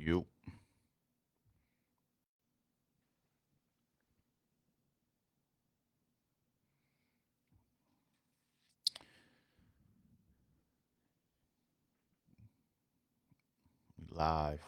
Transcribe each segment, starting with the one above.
You. We live.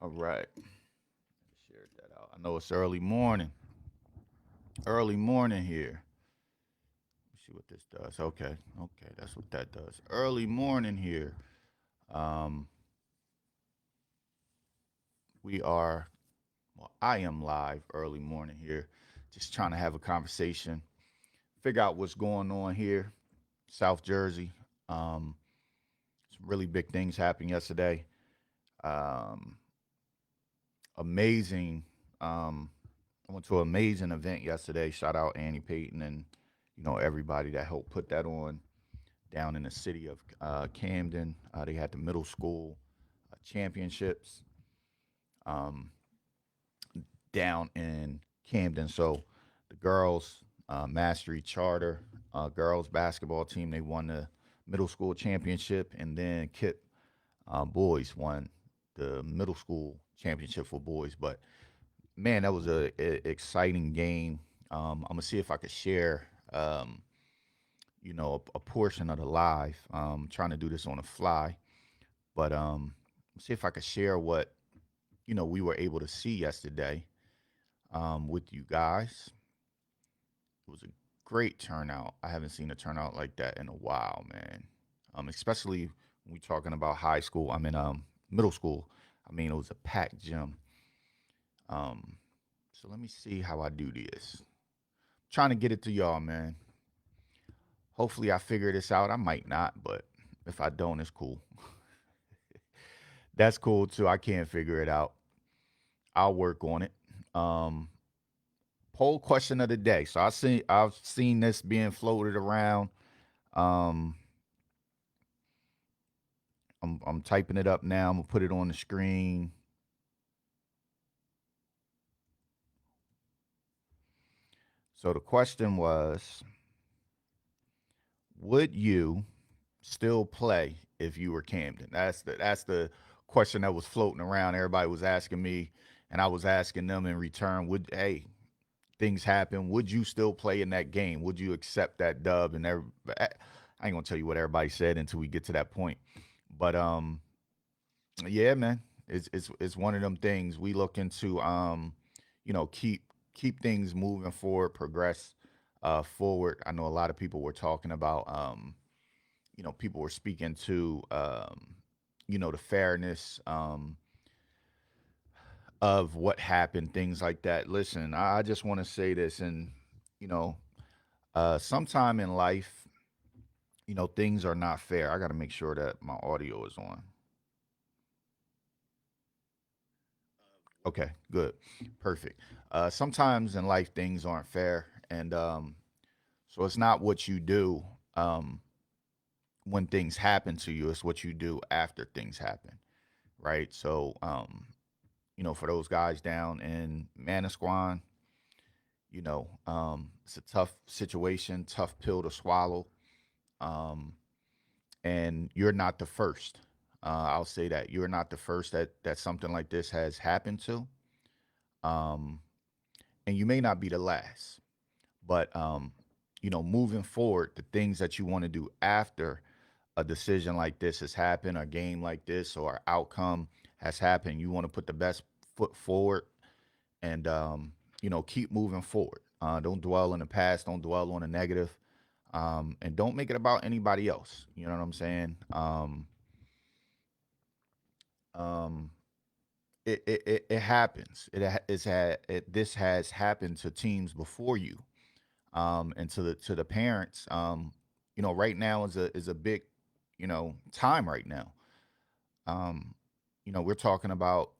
All right. Shared that out. I know it's early morning. Early morning here. Let's see what this does. Okay. Okay. That's what that does. Early morning here. Um, we are, well, I am live early morning here. Just trying to have a conversation, figure out what's going on here, South Jersey. Um, some really big things happened yesterday. Um, amazing. I went to an amazing event yesterday. Shout out Annie Payton and everybody that helped put that on down in the city of Camden. They had the middle school championships um, down in Camden. So the girls mastery charter girls basketball team, they won the middle school championship, and then Kip boys won the middle school championship for boys. But man, that was a exciting game. I'm gonna see if I could share, a portion of the live. Trying to do this on the fly, but see if I could share what we were able to see yesterday with you guys. It was a great turnout. I haven't seen a turnout like that in a while, man. Especially when we talking about high school. I mean, middle school. I mean, it was a packed gym. Um, so let me see how I do this. Trying to get it to y'all, man. Hopefully, I figure this out. I might not, but if I don't, it's cool. That's cool too. I can't figure it out. I'll work on it. Um, Poll question of the day. So I've seen this being floated around. Um, I'm typing it up now. I'm gonna put it on the screen. So the question was, would you still play if you were Camden? That's the question that was floating around. Everybody was asking me, and I was asking them in return. Would hey things happen? Would you still play in that game? Would you accept that dub? And I ain't gonna tell you what everybody said until we get to that point. But yeah, man, it's one of them things we looking to keep things moving forward, progress forward. I know a lot of people were talking about people were speaking to the fairness of what happened, things like that. Listen, I just want to say this, and you know, sometime in life, things are not fair. I got to make sure that my audio is on. Okay, good, perfect. Sometimes in life, things aren't fair, and so it's not what you do um, when things happen to you; it's what you do after things happen, right? So, for those guys down in Manasquan, it's a tough situation, tough pill to swallow. Um, and you're not the first. I'll say that you're not the first that something like this has happened to. Um, and you may not be the last, but moving forward, the things that you want to do after a decision like this has happened, a game like this, or outcome has happened, you want to put the best foot forward and keep moving forward. Don't dwell in the past. Don't dwell on the negative, and don't make it about anybody else. You know what I'm saying? Um, it happens. This has happened to teams before you, and to the parents. Right now is a big time right now. Um, we're talking about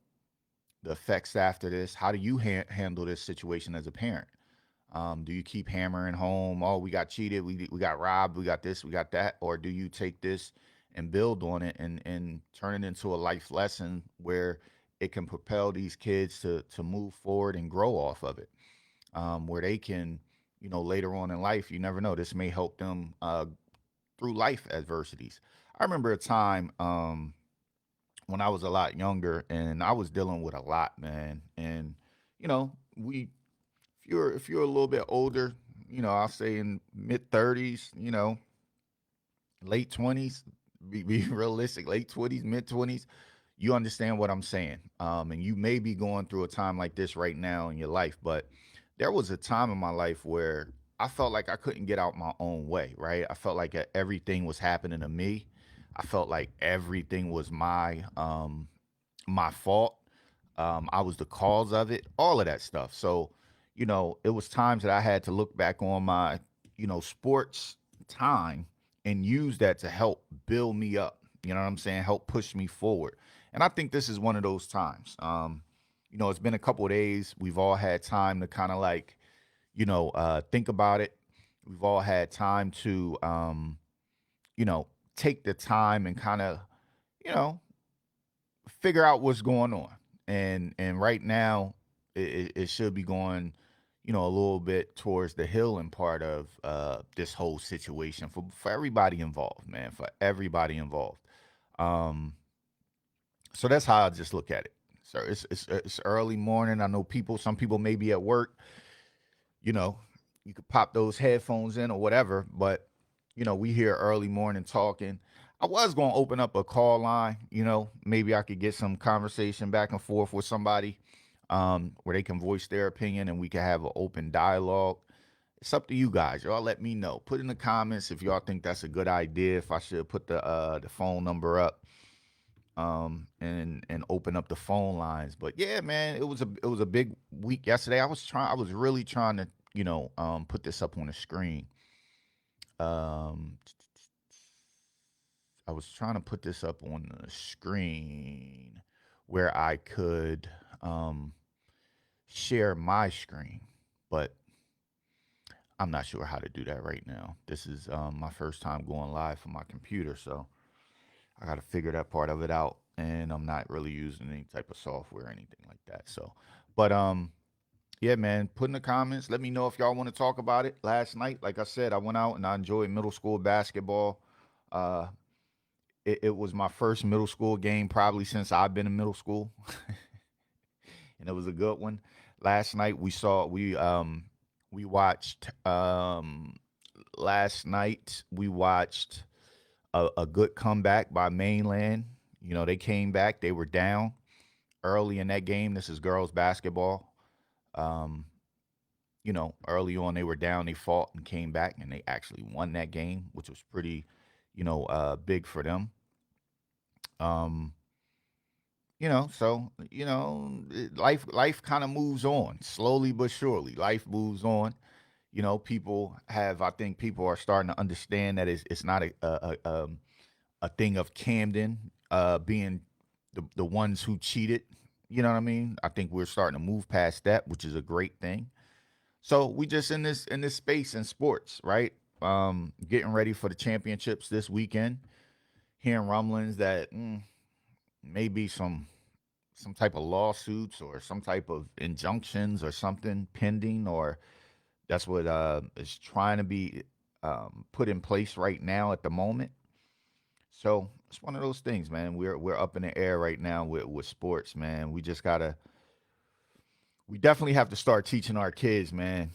the effects after this. How do you handle this situation as a parent? Do you keep hammering home? Oh, we got cheated, we got robbed, we got this, we got that, or do you take this and build on it and turn it into a life lesson where it can propel these kids to move forward and grow off of it, where they can, later on in life, you never know, this may help them through life adversities. I remember a time when I was a lot younger and I was dealing with a lot, man, and we if you're a little bit older, I'll say in mid 30s, late 20s, be realistic, late 20s, mid 20s, you understand what I'm saying. And you may be going through a time like this right now in your life, but there was a time in my life where I felt like I couldn't get out my own way, right? I felt like everything was happening to me. I felt like everything was my fault. I was the cause of it, all of that stuff. So, it was times that I had to look back on my, sports time and use that to help build me up. You know what I'm saying? Help push me forward. And I think this is one of those times. It's been a couple of days. We've all had time to kind of like, think about it. We've all had time to, you know, take the time and kind of, you know, figure out what's going on. And right now, it should be going, a little bit towards the healing part of this whole situation for everybody involved, man, for everybody involved. Um, so that's how I just look at it. So it's early morning. I know some people may be at work. You know, you could pop those headphones in or whatever, but we here early morning talking. I was going to open up a call line, maybe I could get some conversation back and forth with somebody, where they can voice their opinion and we can have an open dialogue. It's up to you guys. Y'all let me know. Put in the comments if y'all think that's a good idea, if I should put the phone number up, and open up the phone lines. But yeah, man, it was a big week yesterday. I was really trying to, put this up on the screen. Um, I was trying to put this up on the screen where I could share my screen, but I'm not sure how to do that right now. This is my first time going live from my computer, so I got to figure that part of it out. And I'm not really using any type of software or anything like that. So, but yeah, man, put in the comments. Let me know if y'all want to talk about it. Last night, like I said, I went out and I enjoyed middle school basketball. Uh, it was my first middle school game probably since I've been in middle school, and it was a good one. Last night we watched last night we watched a good comeback by Mainland. They came back. They were down early in that game. This is girls basketball. Um, Early on they were down. They fought and came back, and they actually won that game, which was pretty, big for them. Um, life kind of moves on slowly but surely. Life moves on. I think people are starting to understand that it's not a thing of Camden being the ones who cheated. You know what I mean? I think we're starting to move past that, which is a great thing. So we just in this space in sports, right? Getting ready for the championships this weekend. Hearing rumblings that maybe some type of lawsuits or some type of injunctions or something pending, or that's what is trying to be put in place right now at the moment. So it's one of those things, man. We're up in the air right now with sports, man. We definitely have to start teaching our kids, man.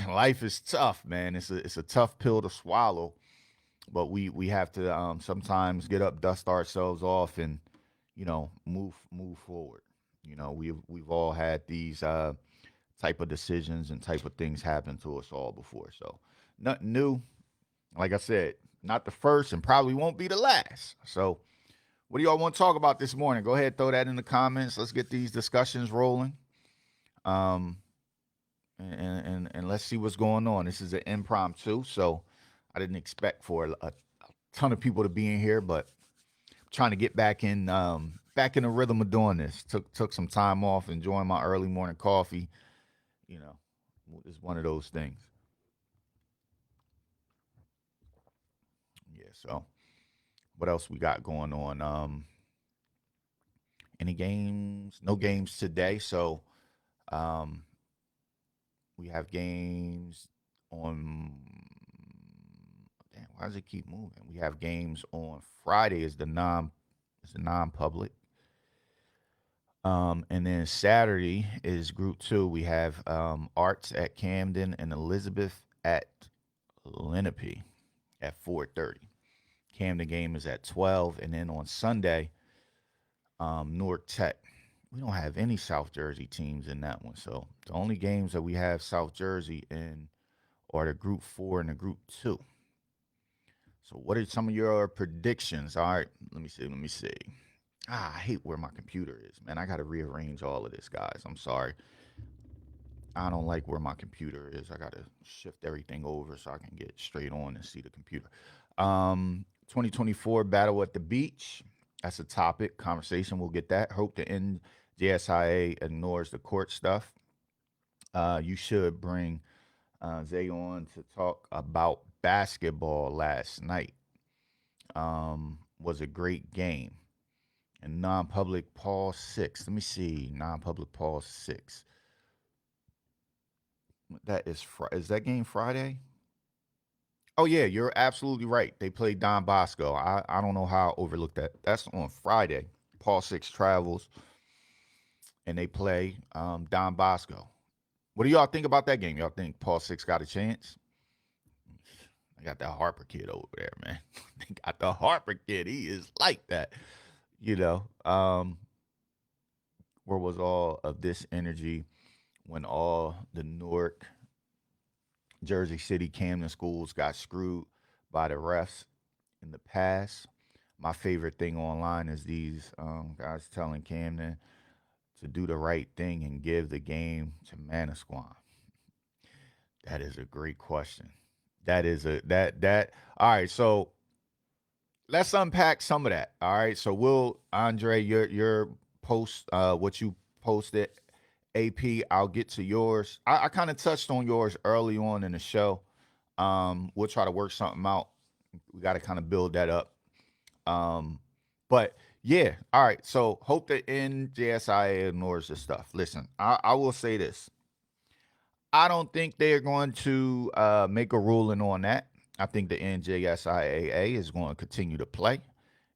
Life is tough, man. It's a tough pill to swallow, but we have to sometimes get up, dust ourselves off, and move forward. We've all had these type of decisions and type of things happen to us all before, so nothing new. Like I said, not the first and probably won't be the last. So, what do y'all want to talk about this morning? Go ahead, throw that in the comments. Let's get these discussions rolling. Um, and let's see what's going on. This is an impromptu, so I didn't expect for a ton of people to be in here, but I'm trying to get back in back in the rhythm of doing this. Took some time off, enjoying my early morning coffee. You know, it's one of those things. Yeah. So, what else we got going on? Any games? No games today. So, um, we have games on. Damn, why does it keep moving? We have games on Friday. Is the non-public. And then Saturday is Group Two. We have Arts at Camden and Elizabeth at Lenape at 4:30. Camden game is at 12, and then on Sunday, Newark Tech. We don't have any South Jersey teams in that one, so the only games that we have South Jersey in are the Group Four and the Group Two. So, what are some of your predictions? All right, let me see. Let me see. I hate where my computer is, man. I got to rearrange all of this, guys. I'm sorry. I don't like where my computer is. I got to shift everything over so I can get straight on and see the computer. 2024 Battle at the Beach. That's a topic, conversation. We'll get that. Hope the NJSIA ignores the court stuff. You should bring Zay on to talk about basketball last night. Was a great game. And non-public pause 6. Let me see. Non-public pause 6. That is that game Friday? Oh yeah, you're absolutely right. They played Don Bosco. I don't know how I overlooked that. That's on Friday. Paul Six travels and they play Don Bosco. What do y'all think about that game? Y'all think Paul Six got a chance? I got that Harper kid over there, man. They got the Harper kid. He is like that. You know, where was all of this energy when all the Newark, Jersey City, Camden schools got screwed by the refs in the past? My favorite thing online is these guys telling Camden to do the right thing and give the game to Manasquan. That is a great question. That is a that all right, so let's unpack some of that. All right. So we'll Andre, your post what you posted, AP, I'll get to yours. I kind of touched on yours early on in the show. We'll try to work something out. We got to kind of build that up. But yeah, all right. So hope that NJSIA ignores this stuff. Listen, I will say this. I don't think they're going to make a ruling on that. I think the NJSIAA is going to continue to play,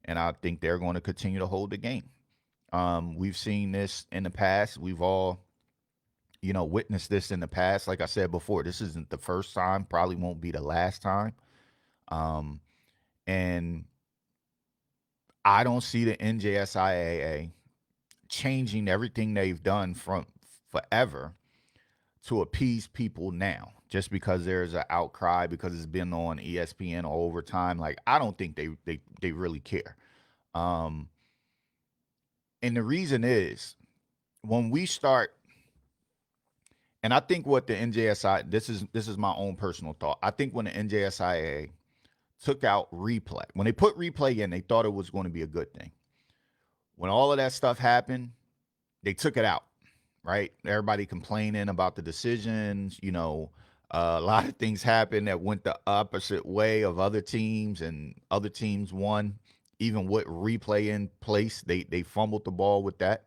and I think they're going to continue to hold the game. We've seen this in the past. We've all, witnessed this in the past. Like I said before, this isn't the first time, probably won't be the last time. Um, and I don't see the NJSIAA changing everything they've done from forever to appease people now just because there's an outcry because it's been on ESPN all over time. Like I don't think they really care. Um, and the reason is when we start, and I think what the NJSI this is my own personal thought. I think when the NJSIA took out replay, when they put replay in, they thought it was going to be a good thing. When all of that stuff happened, they took it out. Right? Everybody complaining about the decisions. A lot of things happened that went the opposite way of other teams, and other teams won. Even with replay in place, they fumbled the ball with that.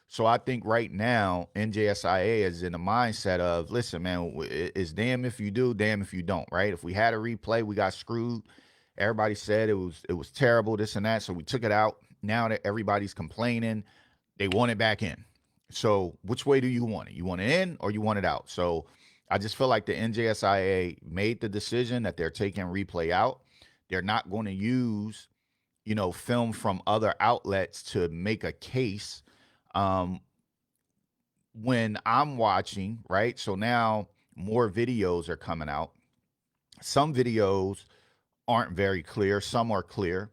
So I think right now NJSIA is in the mindset of, listen, man, it's damn if you do, damn if you don't. Right? If we had a replay, we got screwed. Everybody said it was terrible, this and that. So we took it out. Now that everybody's complaining, they want it back in. So which way do you want it? You want it in or you want it out? So I just feel like the NJSIA made the decision that they're taking replay out. They're not going to use, film from other outlets to make a case. When I'm watching, right? So now more videos are coming out. Some videos aren't very clear. Some are clear.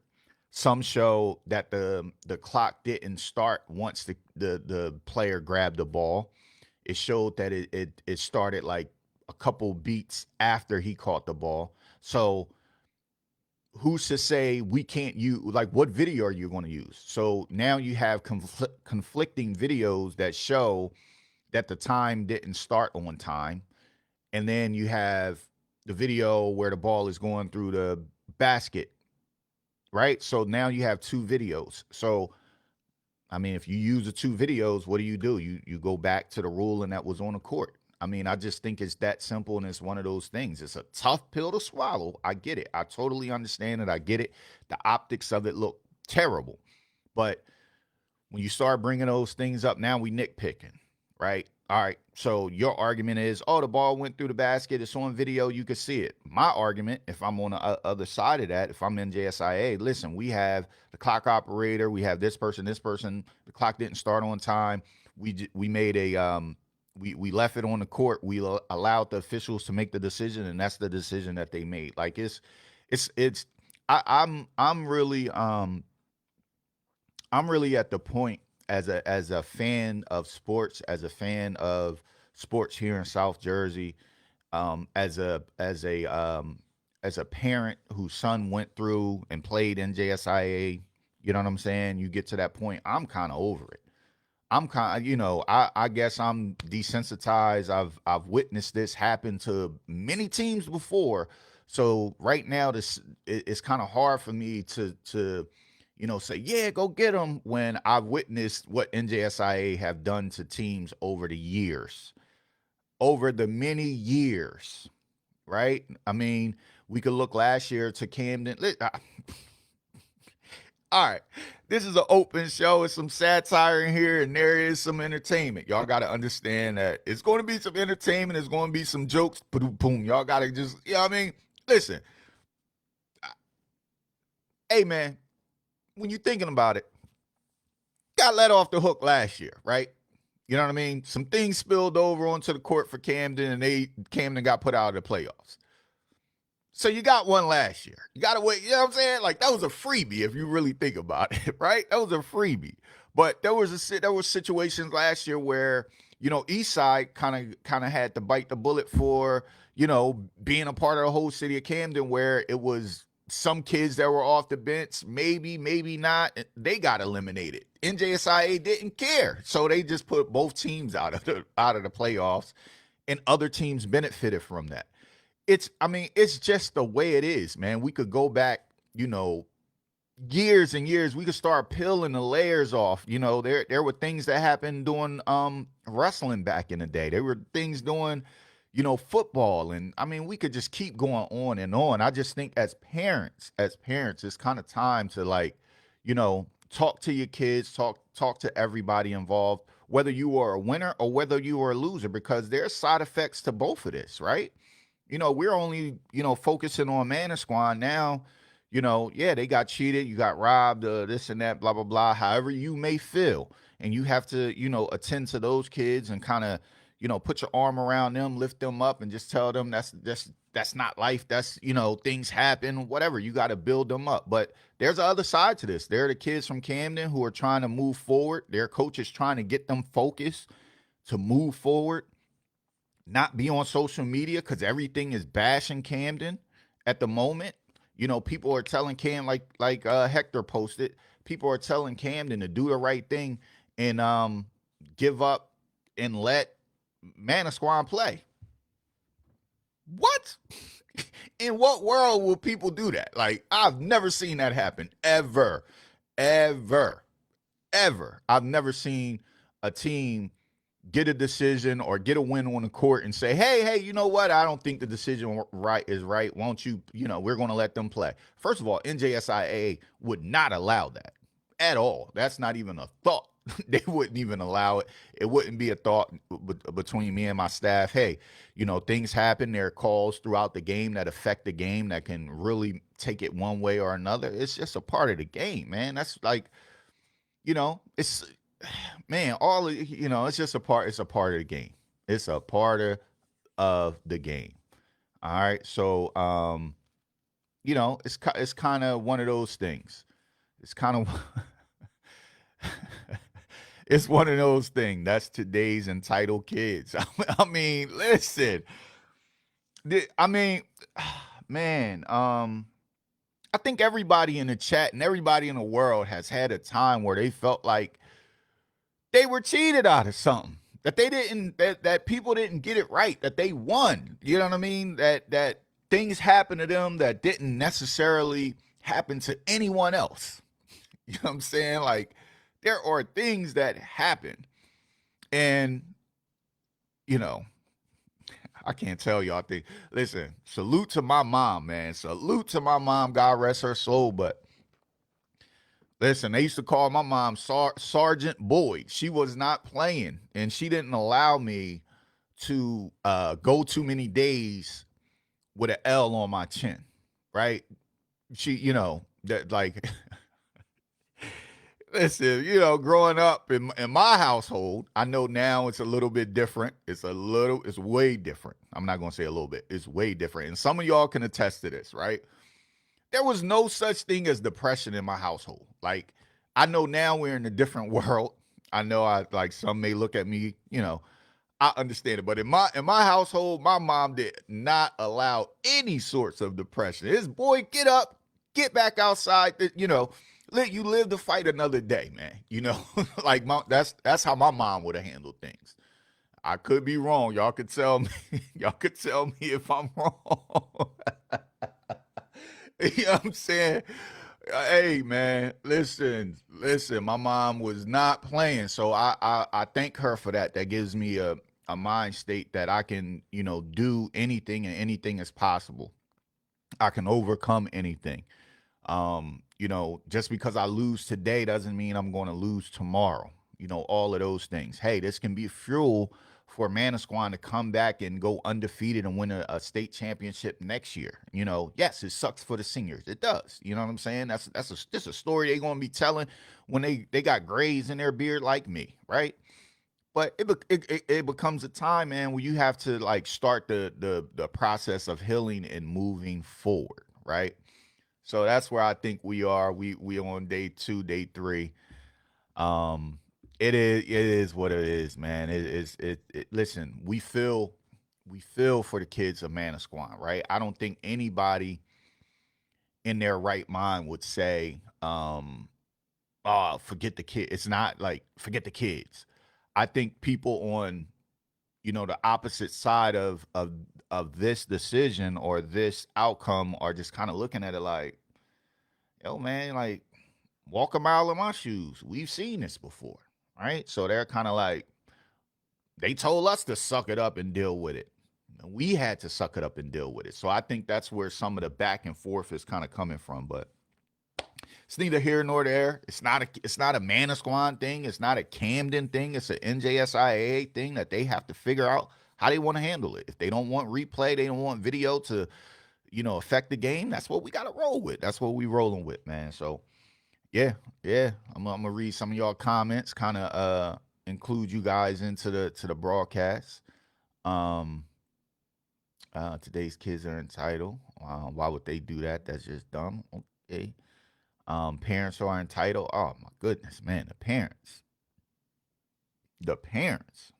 Some show that the clock didn't start once the player grabbed the ball. It showed that it started like a couple beats after he caught the ball. So who's to say we can't use, like, what video are you going to use? So now you have conflicting videos that show that the time didn't start on time, and then you have the video where the ball is going through the basket, right? So now you have two videos. So I mean, if you use the two videos, what do? You go back to the ruling that was on the court. I mean, I just think it's that simple, and it's one of those things. It's a tough pill to swallow. I get it. I totally understand it. I get it. The optics of it look terrible, but when you start bringing those things up, now we nitpicking, right? All right. So your argument is, oh, the ball went through the basket. It's on video. You can see it. My argument, if I'm on the other side of that, if I'm in JSIA, listen, we have the clock operator. We have this person, this person. The clock didn't start on time. We made a we left it on the court. We allowed the officials to make the decision, and that's the decision that they made. Like it's I'm really I'm really at the point, as a fan of sports, as a fan of sports here in South Jersey, as a parent whose son went through and played in JSIA. You know what I'm saying? You get to that point, I'm kind of over it. I'm kind of, I guess I'm desensitized. I've witnessed this happen to many teams before. So right now, it's kind of hard for me to say, yeah, go get them, when I've witnessed what NJSIA have done to teams over the years, over the many years, right? I mean, we could look last year to Camden. All right, this is an open show. It's some satire in here, and there is some entertainment. Y'all got to understand that it's going to be some entertainment. It's going to be some jokes. Boom, boom. Y'all got to just, I mean, listen. Hey, man, when you're thinking about it, got let off the hook last year, right? You know what I mean? Some things spilled over onto the court for Camden, and Camden got put out of the playoffs. So you got one last year. You got to wait. You know what I'm saying? Like, that was a freebie if you really think about it, right? That was a freebie. But there were situations last year where, Eastside kind of had to bite the bullet for, being a part of the whole city of Camden, where it was some kids that were off the bench, maybe not. They got eliminated. NJSIA didn't care, so they just put both teams out of the playoffs, and other teams benefited from that. It's just the way it is, man. We could go back, years and years. We could start peeling the layers off. There were things that happened doing wrestling back in the day. There were things doing, football, and we could just keep going on and on. I just think as parents, it's kind of time to, like, talk to your kids, talk to everybody involved, whether you are a winner or whether you are a loser, because there's side effects to both of this, right? We're only, focusing on Manasquan now. Yeah, they got cheated, you got robbed, this and that, blah, blah, blah, however you may feel. And you have to, attend to those kids and kind of, put your arm around them, lift them up, and just tell them that's not life. That's, things happen, whatever. You got to build them up. But there's the other side to this. There are the kids from Camden who are trying to move forward. Their coach is trying to get them focused to move forward, not be on social media, because everything is bashing Camden at the moment. People are telling Cam, like Hector posted, people are telling Camden to do the right thing and give up and let Manasquan play. What? In what world will people do that? Like, I've never seen that happen, ever, ever, ever. I've never seen a team get a decision or get a win on the court and say, hey, you know what? I don't think the decision is right. Won't you, we're going to let them play. First of all, NJSIA would not allow that at all. That's not even a thought. They wouldn't even allow it. It wouldn't be a thought between me and my staff. Hey, things happen. There are calls throughout the game that affect the game that can really take it one way or another. It's just a part of the game, man. That's like, it's, man, it's just it's a part of the game. It's a part of the game. All right. So, it's kind of one of those things. It's kind of, it's one of those things. That's today's entitled kids. Listen, man, I think everybody in the chat and everybody in the world has had a time where they felt like they were cheated out of something. That they didn't that people didn't get it right, that they won. You know what I mean? That things happened to them that didn't necessarily happen to anyone else. You know what I'm saying? Like there are things that happen. And, you know, I can't tell y'all think. Listen, salute to my mom, man. Salute to my mom. God rest her soul. But listen, they used to call my mom Sergeant Boyd. She was not playing, and she didn't allow me to go too many days with an L on my chin, right? She, that like, listen, growing up in my household, I know now it's a little bit different. It's way different. I'm not gonna say a little bit. It's way different, and some of y'all can attest to this, right? There was no such thing as depression in my household. Like, I know now we're in a different world. I know I like some may look at me, I understand it. But in my household, my mom did not allow any sorts of depression. This boy, get up, get back outside, let you live to fight another day, man. Like that's how my mom would have handled things. I could be wrong. Y'all could tell me, y'all could tell me if I'm wrong. You know what I'm saying? Hey man, listen. My mom was not playing, so I thank her for that. That gives me a mind state that I can do anything and anything is possible. I can overcome anything. Just because I lose today doesn't mean I'm going to lose tomorrow. All of those things. Hey, this can be fuel for Manasquan to come back and go undefeated and win a state championship next year. Yes, it sucks for the seniors. It does. You know what I'm saying? That's a story they're going to be telling when they got grays in their beard like me, right? But it becomes a time, man, where you have to like start the process of healing and moving forward, right? So that's where I think we are. We on day 2, day 3. Um, it is what it is, man. It is it. Listen, we feel for the kids of Manasquan, right? I don't think anybody in their right mind would say, "Oh, forget the kid." It's not like forget the kids. I think people on the opposite side of this decision or this outcome are just kind of looking at it like, yo, man, like walk a mile in my shoes. We've seen this before, right? So they're kind of like, they told us to suck it up and deal with it. We had to suck it up and deal with it. So I think that's where some of the back and forth is kind of coming from. But it's neither here nor there. It's not a Manasquan thing. It's not a Camden thing. It's an NJSIAA thing that they have to figure out how they want to handle it. If they don't want replay, they don't want video to, affect the game. That's what we got to roll with. That's what we rolling with, man. So yeah, yeah. I'm gonna read some of y'all comments, kind of include you guys into the broadcast. Um, today's kids are entitled. Why would they do that? That's just dumb. Okay. Parents are entitled. Oh my goodness, man, the parents. The parents.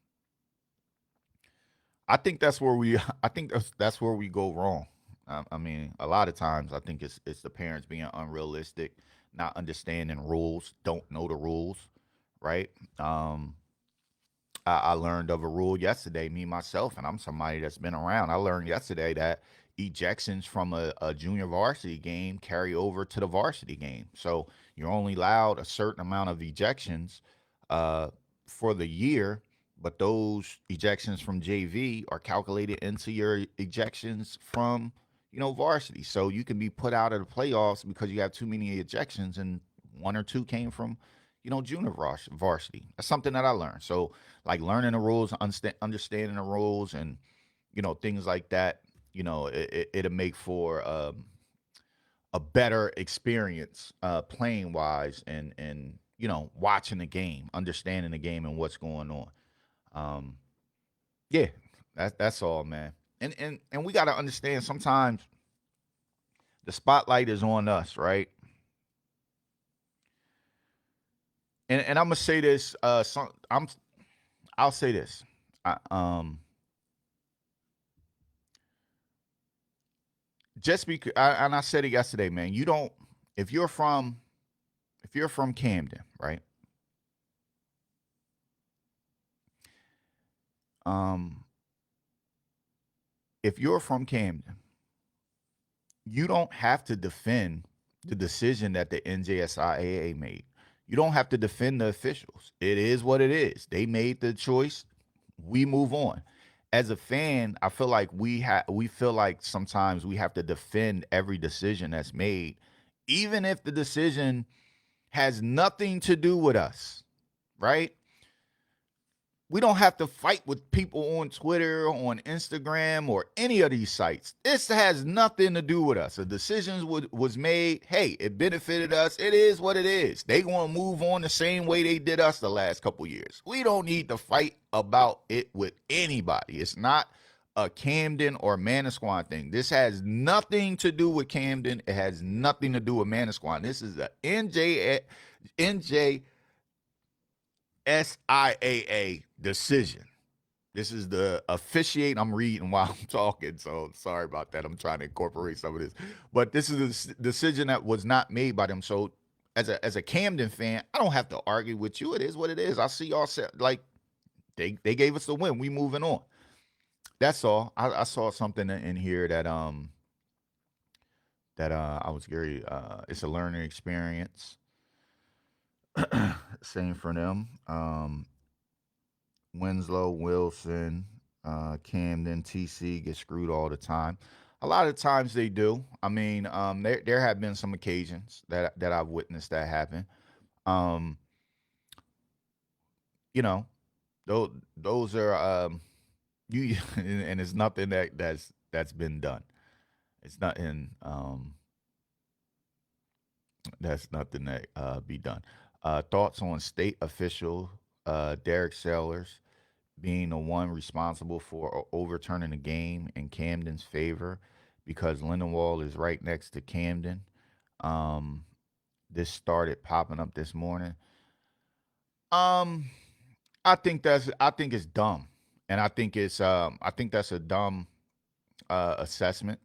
I think that's where we. I think that's where we go wrong. I mean, a lot of times I think it's the parents being unrealistic, not understanding rules, don't know the rules, right? Um, I learned of a rule yesterday, me myself, and I'm somebody that's been around. I learned yesterday that ejections from a junior varsity game carry over to the varsity game. So you're only allowed a certain amount of ejections uh, for the year, but those ejections from JV are calculated into your ejections from varsity. So you can be put out of the playoffs because you have too many ejections, and one or two came from junior varsity. That's something that I learned. So like learning the rules, understanding the rules, and things like that. It'll make for a better experience playing wise and watching the game, understanding the game and what's going on. Um, yeah, that's all, man. And we got to understand sometimes the spotlight is on us, right? And I'm gonna say this. I'll say this. I, just because, and I said it yesterday, man. You don't if you're from Camden, right? Um, if you're from Camden, you don't have to defend the decision that the NJSIAA made. You don't have to defend the officials. It is what it is. They made the choice. We move on. As a fan, I feel like we feel like sometimes we have to defend every decision that's made, even if the decision has nothing to do with us, right? We don't have to fight with people on Twitter, on Instagram, or any of these sites. This has nothing to do with us. The decisions was made. Hey, it benefited us. It is what it is. They gonna move on the same way they did us the last couple years. We don't need to fight about it with anybody. It's not a Camden or Manasquan thing. This has nothing to do with Camden. It has nothing to do with Manasquan. This is a NJ SIAA decision. This is the officiate. I'm reading while I'm talking, so sorry about that. I'm trying to incorporate some of this, but this is a decision that was not made by them. So, as a Camden fan, I don't have to argue with you. It is what it is. I see y'all say, like they gave us the win. We moving on. That's all. I saw something in here that I was very. It's a learning experience. Same for them. Winslow, Wilson, Camden, TC get screwed all the time. A lot of times they do. I mean, there have been some occasions that I've witnessed that happen. Um, you know, those are you and it's nothing that's been done. It's nothing that's nothing that be done. Thoughts on state official Derek Sellers being the one responsible for overturning the game in Camden's favor because Lindenwold is right next to Camden. Um, this started popping up this morning. Um, I think it's dumb, and I think that's a dumb assessment.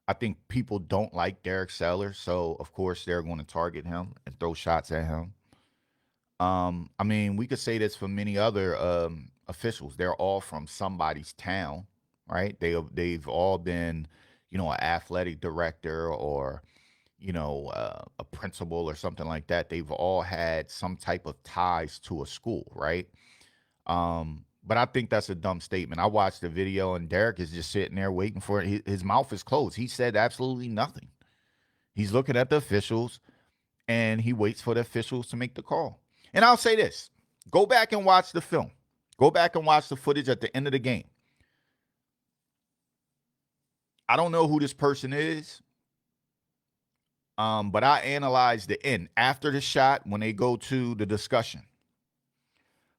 I think people don't like Derek Sellers, so of course they're going to target him and throw shots at him. I mean, we could say this for many other officials. They're all from somebody's town, right? They've all been, an athletic director or a principal or something like that. They've all had some type of ties to a school, right? But I think that's a dumb statement. I watched the video and Derek is just sitting there waiting for it. His mouth is closed. He said absolutely nothing. He's looking at the officials and he waits for the officials to make the call. And I'll say this, go back and watch the film. Go back and watch the footage at the end of the game. I don't know who this person is, but I analyzed the end after the shot when they go to the discussion.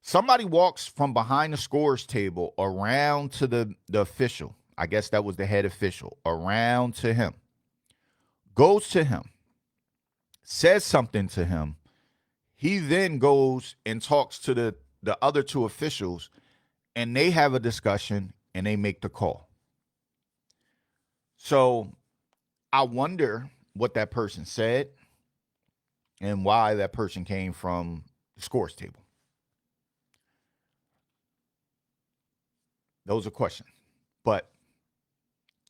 Somebody walks from behind the scores table around to the official. I guess that was the head official, around to him, goes to him, says something to him. He then goes and talks to the other two officials, and they have a discussion and they make the call. So I wonder what that person said and why that person came from the scores table. Those are questions. But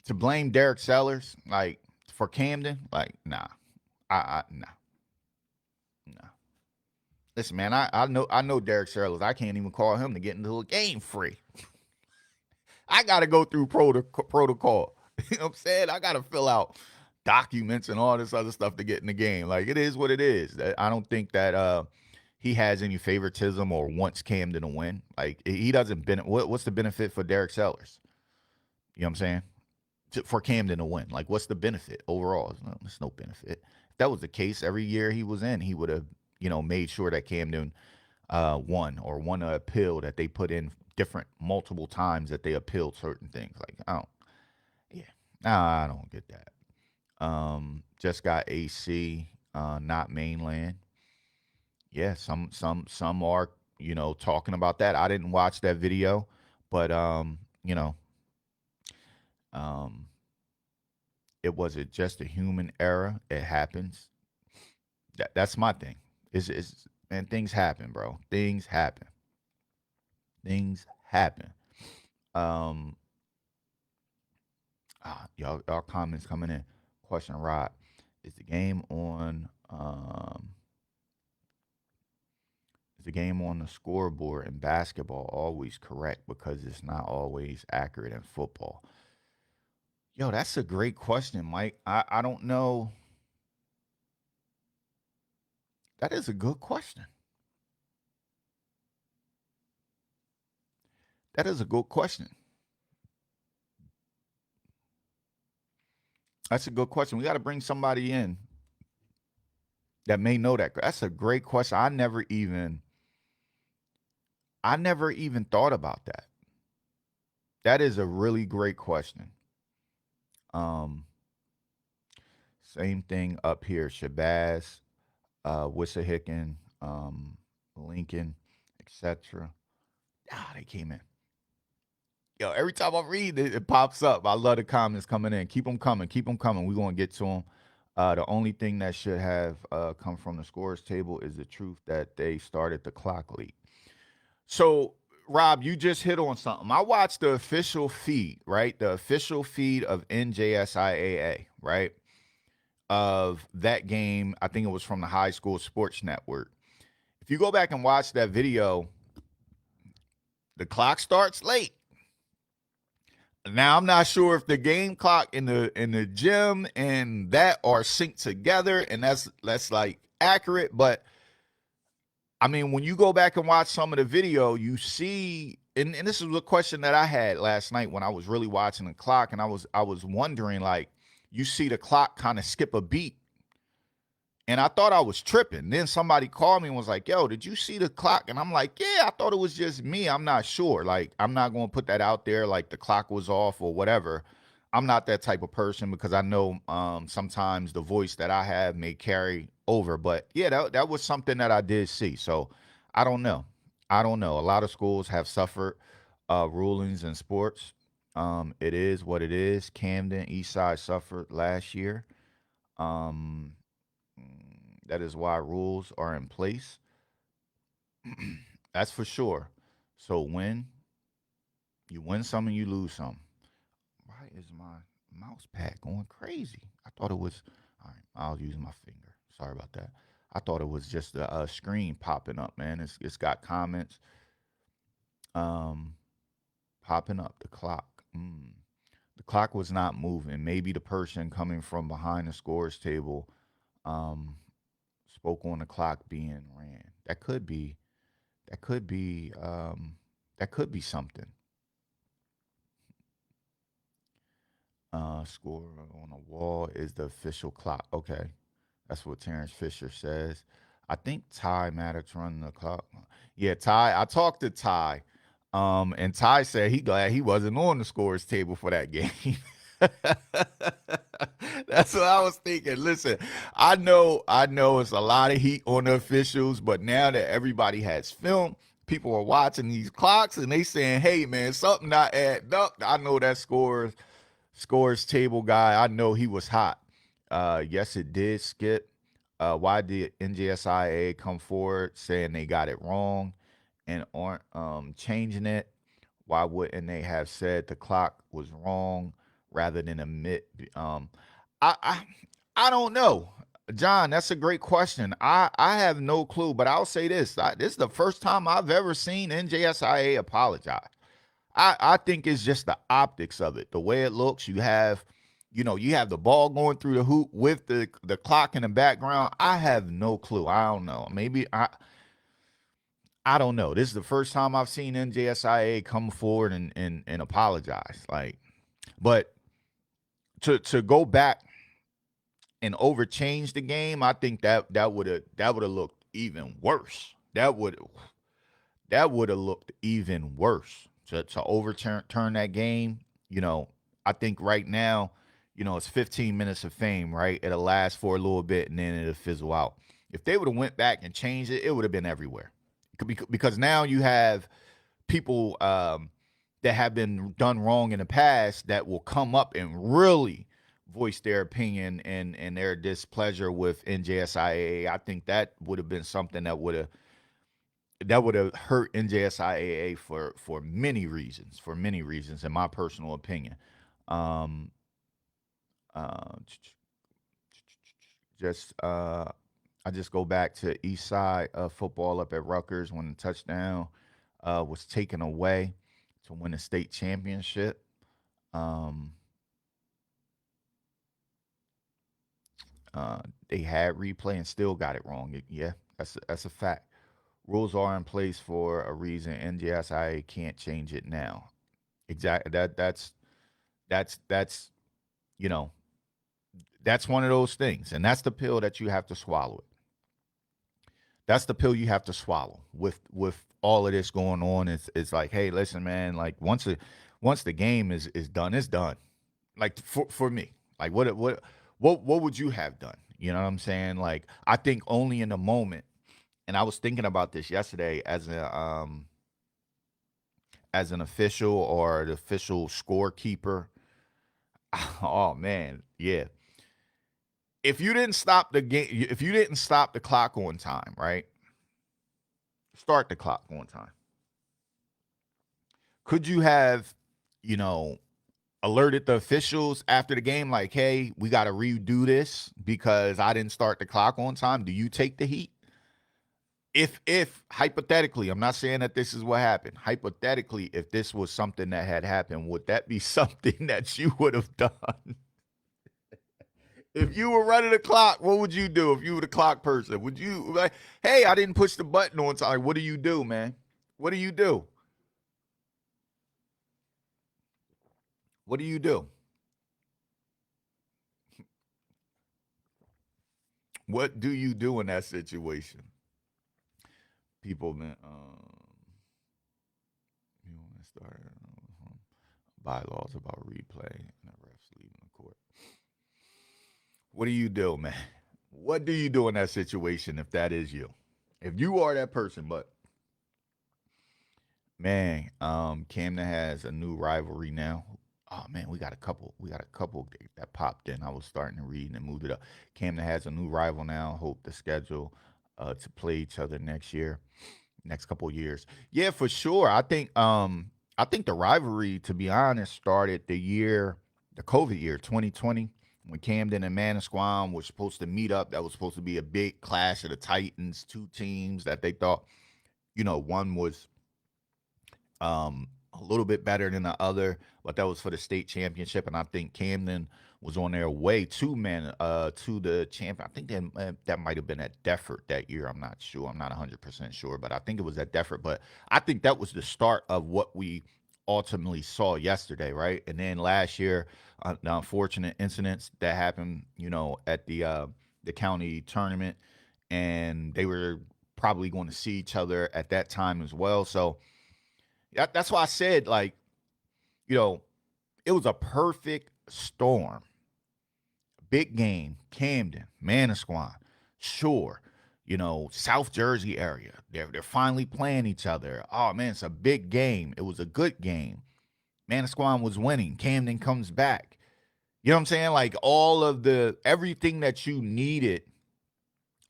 to blame Derek Sellers, like for Camden, like nah, nah, nah. Listen, man, I know Derek Sellers. I can't even call him to get into a game free. I got to go through protocol. You know what I'm saying? I got to fill out documents and all this other stuff to get in the game. Like, it is what it is. I don't think that he has any favoritism or wants Camden to win. Like, he doesn't what's the benefit for Derek Sellers? You know what I'm saying? For Camden to win. Like, what's the benefit overall? There's no benefit. If that was the case, every year he was in, he would have, made sure that Camden won or won an appeal that they put in different multiple times that they appealed certain things. Like, yeah, nah, I don't get that. Just got AC, not mainland. Yeah, some are, talking about that. I didn't watch that video, but um, was it just a human error? It happens. That's my thing. Is and things happen, bro. Things happen. Things happen. Um, y'all comments coming in. Question, Rod, is the game on? Is the game on the scoreboard in basketball always correct because it's not always accurate in football? Yo, that's a great question, Mike. I don't know. That is a good question. That is a good question. That's a good question. We got to bring somebody in that may know that. That's a great question. I never even thought about that. That is a really great question. Um, Same thing up here. Shabazz, Wissahickon, Lincoln, etc. Ah, they came in. Yo, every time I read it, it pops up. I love the comments coming in. Keep them coming. Keep them coming. We're going to get to them. The only thing that should have come from the scores table is the truth that they started the clock late. So, Rob, you just hit on something. I watched the official feed, right? The official feed of NJSIAA, right? Of that game. I think it was from the High School Sports Network. If you go back and watch that video, the clock starts late. Now I'm not sure if the game clock in the gym and that are synced together and that's like accurate, but I mean when you go back and watch some of the video, you see and this is a question that I had last night when I was really watching the clock and I was wondering like you see the clock kind of skip a beat. And I thought I was tripping. Then somebody called me and was like, yo, did you see the clock? And I'm like, yeah, I thought it was just me. I'm not sure. Like, I'm not going to put that out there like the clock was off or whatever. I'm not that type of person because I know sometimes the voice that I have may carry over. But yeah, that was something that I did see. So I don't know. I don't know. A lot of schools have suffered rulings in sports. It is what it is. Camden, Eastside suffered last year. Um, that is why rules are in place. That's for sure. So you win some and you lose some. Why is my mouse pad going crazy? I thought it was. All right, I'll use my finger. Sorry about that. I thought it was just a screen popping up, man. It's got comments um popping up. The clock. The clock was not moving. Maybe the person coming from behind the scores table um spoke on the clock being ran. That could be that could be something. Score on the wall is the official clock. Okay. That's what Terrence Fisher says. I think Ty Maddox running the clock. Yeah, Ty. I talked to Ty. And Ty said he glad he wasn't on the scores table for that game. That's what I was thinking. Listen, I know it's a lot of heat on the officials, but now that everybody has film, people are watching these clocks and they saying, hey man, something not adding up. I know that scores table guy. I know he was hot. Yes, it did skip. Why did NJSIA come forward saying they got it wrong and aren't changing it? Why wouldn't they have said the clock was wrong rather than admit? I, I I don't know, John. That's a great question. I have no clue, but I'll say this: this is the first time I've ever seen NJSIA apologize. I think it's just the optics of it, the way it looks. You have the ball going through the hoop with the clock in the background. I have no clue. I don't know. Maybe I don't know. This is the first time I've seen NJSIA come forward and apologize. Like, but to go back and overchange the game, I think that would have looked even worse. That would have looked even worse to overturn that game. I think right now, it's 15 minutes of fame, right? It'll last for a little bit and then it'll fizzle out. If they would have went back and changed it, it would have been everywhere. Because now you have people that have been done wrong in the past that will come up and really, voice their opinion and their displeasure with NJSIAA. I think that would have been something that would have hurt NJSIAA for many reasons, in my personal opinion. Um, uh, just I just go back to East Side football up at Rutgers when the touchdown was taken away to win the state championship. Um, they had replay and still got it wrong. Yeah, that's a fact. Rules are in place for a reason. NJSIA can't change it now. Exactly. That's you know that's one of those things, and that's the pill that you have to swallow. It. That's the pill you have to swallow with all of this going on. It's like, hey, listen, man. Like once the game is done, it's done. Like for me, like what would you have done? You know what I'm saying? Like I think only in the moment, and I was thinking about this yesterday as an official or the official scorekeeper. Oh man, yeah. If you didn't stop the game, if you didn't stop the clock on time, right? Start the clock on time. Could you have, you know, alerted the officials after the game, like, hey, we got to redo this because I didn't start the clock on time? Do you take the heat? If hypothetically, I'm not saying that this is what happened. Hypothetically, if this was something that had happened, would that be something that you would have done? If you were running the clock, what would you do if you were the clock person? Would you like, hey, I didn't push the button on time? What do you do, man? What do you do? What do you do? What do you do in that situation? People, man, you want to start bylaws about replay and the refs leaving the court. What do you do, man? What do you do in that situation if that is you? If you are that person, but man, Camden has a new rivalry now. Oh man, we got a couple. We got a couple that popped in. I was starting to read and moved it up. Camden has a new rival now. Hope the schedule to play each other next year, next couple of years. Yeah, for sure. I think the rivalry, to be honest, started the COVID year, 2020, when Camden and Manasquan were supposed to meet up. That was supposed to be a big clash of the Titans, two teams that they thought, one was a little bit better than the other, but that was for the state championship. And I think Camden was on their way to the champion. I think that might have been at Defford that year. I'm not sure. I'm not 100% sure, but I think it was at Defford. But I think that was the start of what we ultimately saw yesterday, right? And then last year, the unfortunate incidents that happened, at the county tournament, and they were probably going to see each other at that time as well. So that's why I said, like, you know, it was a perfect storm. Big game, Camden, Manasquan, sure. South Jersey area. They're finally playing each other. Oh man, it's a big game. It was a good game. Manasquan was winning. Camden comes back. You know what I'm saying? Like all of everything that you needed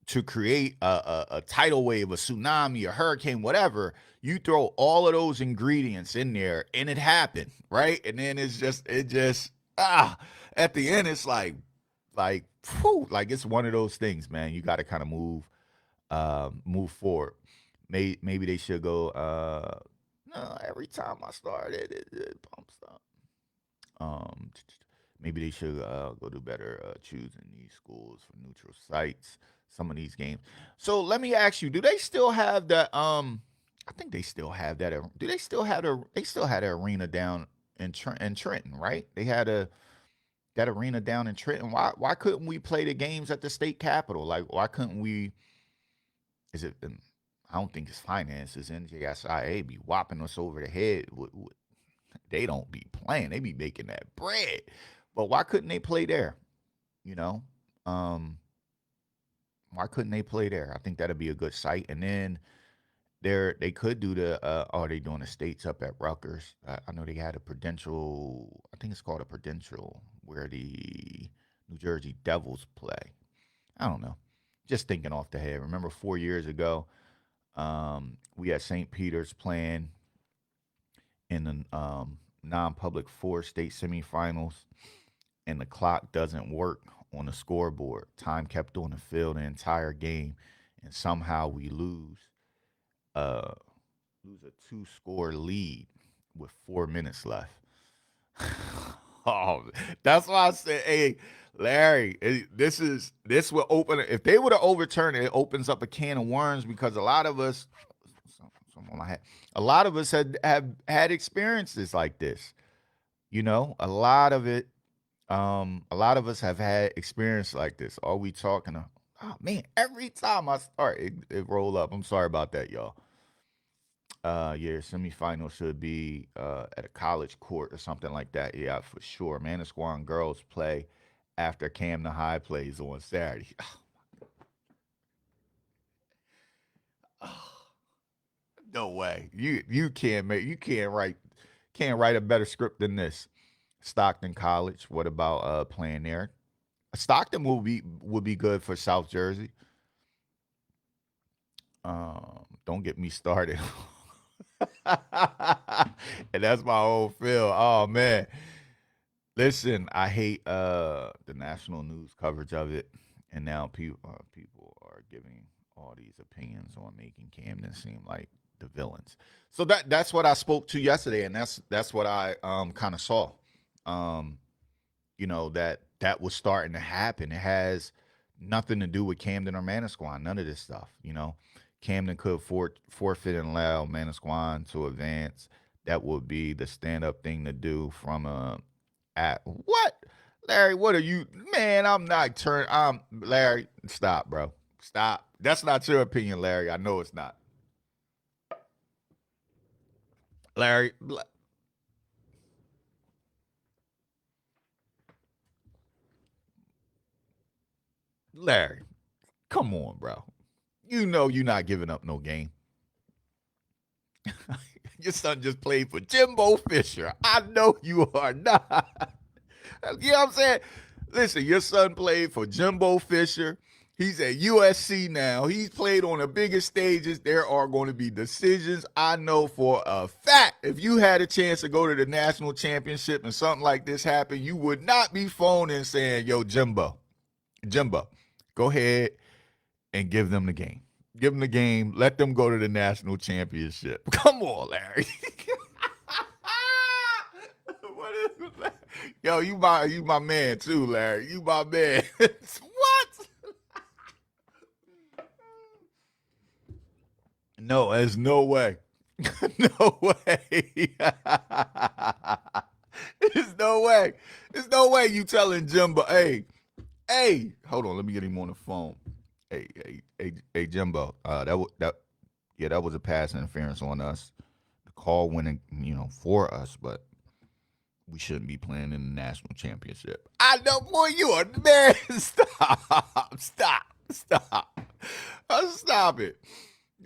to create a tidal wave, a tsunami, a hurricane, whatever, you throw all of those ingredients in there and it happened, right? And then at the end, it's like it's one of those things, man. You got to kind of move forward. Maybe they should go, no, every time I start it bumps up. Um, Maybe they should go do better choosing these schools for neutral sites. Some of these games. So let me ask you: do they still have that? I think they still have that. Do they still have the? They still had an arena down in Trenton, right? They had that arena down in Trenton. Why couldn't we play the games at the state capitol? Like why couldn't we? Is it? I don't think it's finances. NJSIA be whopping us over the head. They don't be playing. They be making that bread. But why couldn't they play there? You know, um, why couldn't they play there? I think that'd be a good site. And then they could do are they doing the states up at Rutgers? I know they had a prudential. I think it's called a prudential, where Jersey Devils play? I don't know. Just thinking off the head. Remember 4 years ago, we had St. Peter's playing in the non-public four state semifinals, and the clock doesn't work on the scoreboard. Time kept on the field the entire game, and somehow we uh, lose a two-score lead with 4 minutes left. Oh, that's why I said, hey, Larry, this will open. If they would have overturned it, it opens up a can of worms because a lot of us, a lot of us have had experiences like this. You know, a lot of us have had experience like this. Are we talking? Oh man, every time I start, it roll up. I'm sorry about that, y'all. Yeah, semifinal should be at a college court or something like that. Yeah, for sure. Manasquan girls play after Camden High plays on Saturday. No way. You can't write a better script than this. Stockton College. What about playing there? Stockton will be good for South Jersey. Don't get me started. And that's my whole feel. Oh man. Listen, I hate the national news coverage of it, and now people are giving all these opinions on making Camden seem like the villains. So that's what I spoke to yesterday, and that's what I kind of saw. Um, that was starting to happen. It has nothing to do with Camden or Manasquan. None of this stuff. Camden could forfeit and allow Manasquan to advance. That would be the stand up thing to do from a at what? Larry, what are you, man? I'm not turn I'm Larry, stop, bro. Stop. That's not your opinion, Larry. I know it's not. Larry, Larry, come on, bro. You know you're not giving up no game. Your son just played for Jimbo Fisher. I know you are not. You know what I'm saying? Listen, your son played for Jimbo Fisher. He's at USC now. He's played on the biggest stages. There are going to be decisions. I know for a fact if you had a chance to go to the national championship and something like this happened, you would not be phoning saying, yo, Jimbo, go ahead and give them the game. Give them the game. Let them go to the national championship. Come on, Larry. What is that? Yo, you my man too, Larry. You my man. What? No, there's no way. No way. There's no way. There's no way you telling Jimbo, hey, hold on, let me get him on the phone. Hey, Jimbo. That was a pass interference on us. The call went, for us, but we shouldn't be playing in the national championship. I know, boy, you are man. Stop. Stop it.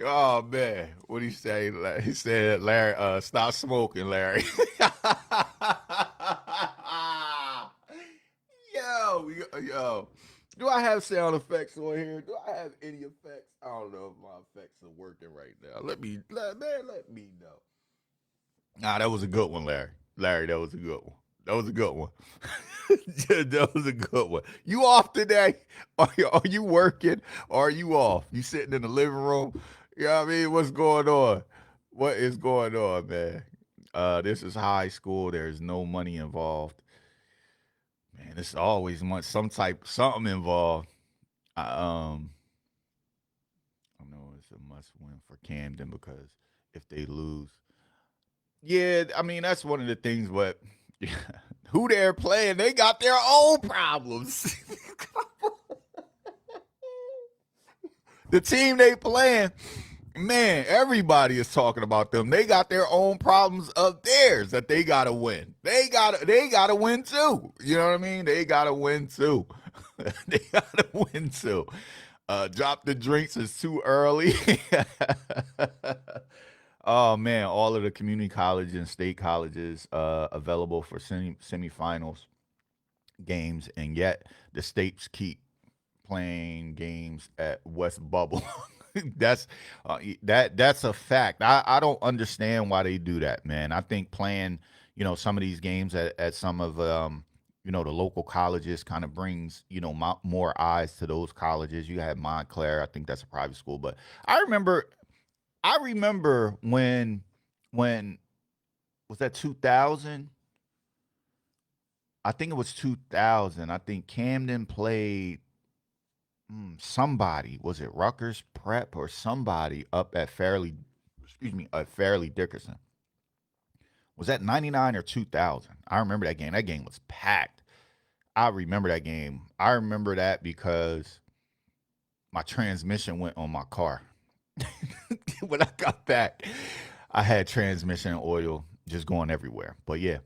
Oh man, what did he say? He said, "Larry, stop smoking, Larry." Yo. Do I have sound effects on here? Do I have any effects? I don't know if my effects are working right now. Let me know. Nah, that was a good one, Larry. Larry, that was a good one. That was a good one. That was a good one. You off today? Are you working? Or are you off? You sitting in the living room? You know what I mean? What's going on? What is going on, man? This is high school. There's no money involved. Man, there's always something involved. I I know it's a must win for Camden because if they lose, yeah, I mean that's one of the things. But who they're playing, they got their own problems. The team they playing, man, everybody is talking about them. They got their own problems of theirs that they gotta win. They gotta win too. You know what I mean? They gotta win too. They gotta win too. Drop the drinks is too early. Oh man, all of the community colleges and state colleges available for semifinals. games, and yet the states keep playing games at West Bubble. that's that's a fact. I don't understand why they do that, man. I think playing some of these games at some of the local colleges kind of brings more eyes to those colleges. You had Montclair, I think that's a private school, but I remember I remember when was that 2000? I think it was 2000. I think Camden played somebody. Was it Rutgers Prep or somebody up at Fairleigh? Excuse me, at Fairleigh Dickinson. Was that 99 or 2000? I remember that game. That game was packed. I remember that game. I remember that because my transmission went on my car. When I got back, I had transmission oil just going everywhere. But yeah,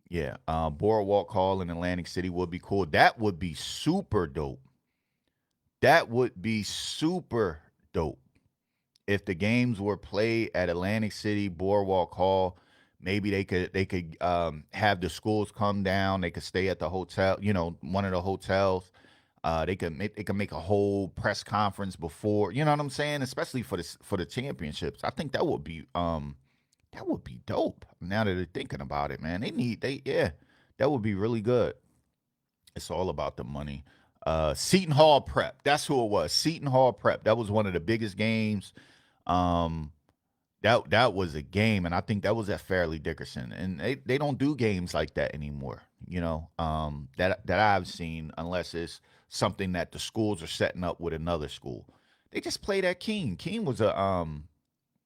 yeah. Boardwalk Hall in Atlantic City would be cool. That would be super dope. That would be super dope if the games were played at Atlantic City Boardwalk Hall. Maybe they could have the schools come down. They could stay at the hotel, one of the hotels. They could make a whole press conference before, you know what I'm saying? Especially for the championships. I think that would be dope. Now that they're thinking about it, man, yeah, that would be really good. It's all about the money. Seton Hall Prep. That's who it was. Seton Hall Prep. That was one of the biggest games. Um, that was a game, and I think that was at Fairleigh Dickinson. And they don't do games like that anymore. That I've seen, unless it's something that the schools are setting up with another school. They just played at Keene. Keene was a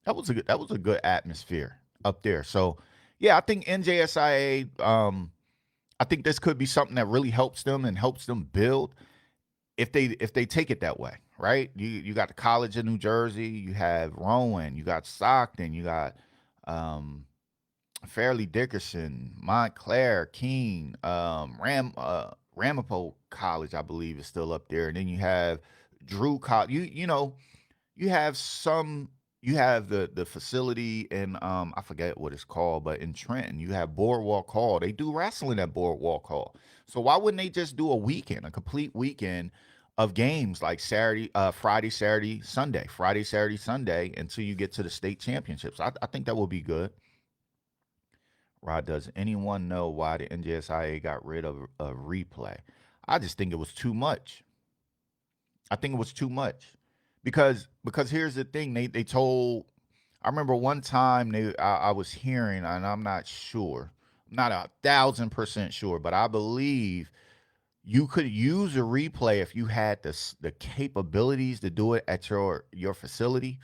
that was a good atmosphere up there. So yeah, I think NJSIA. I think this could be something that really helps them and helps them build if they take it that way, right? You got the College of New Jersey, you have Rowan, you got Stockton, you got um, Fairleigh Dickinson, Montclair, Keene, Ramapo College, I believe, is still up there, and then you have Drew College. You have some. You have the facility in I forget what it's called, but in Trenton you have Boardwalk Hall. They do wrestling at Boardwalk Hall. So why wouldn't they just do a weekend, a complete weekend of games like Friday, Saturday, Sunday, Friday, Saturday, Sunday until you get to the state championships? I think that would be good. Rod, does anyone know why the NJSIA got rid of a replay? I just think it was too much. I think it was too much because here's the thing they told. I remember one time I was hearing, and I'm not sure, I'm not 1,000% sure, but I believe you could use a replay if you had the capabilities to do it at your facility.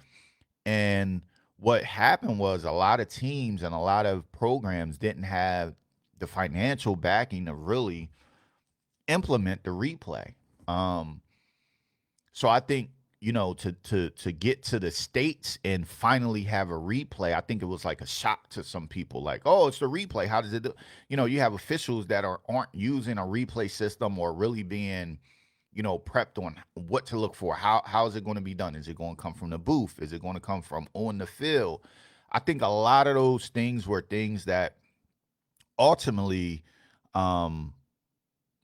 And what happened was a lot of teams and a lot of programs didn't have the financial backing to really implement the replay. Um, So I think to get to the states and finally have a replay, I think it was like a shock to some people. Like, oh, it's the replay. How does it do? You have officials that aren't using a replay system or really being prepped on what to look for. How is it going to be done? Is it going to come from the booth? Is it going to come from on the field? I think a lot of those things were things that ultimately um,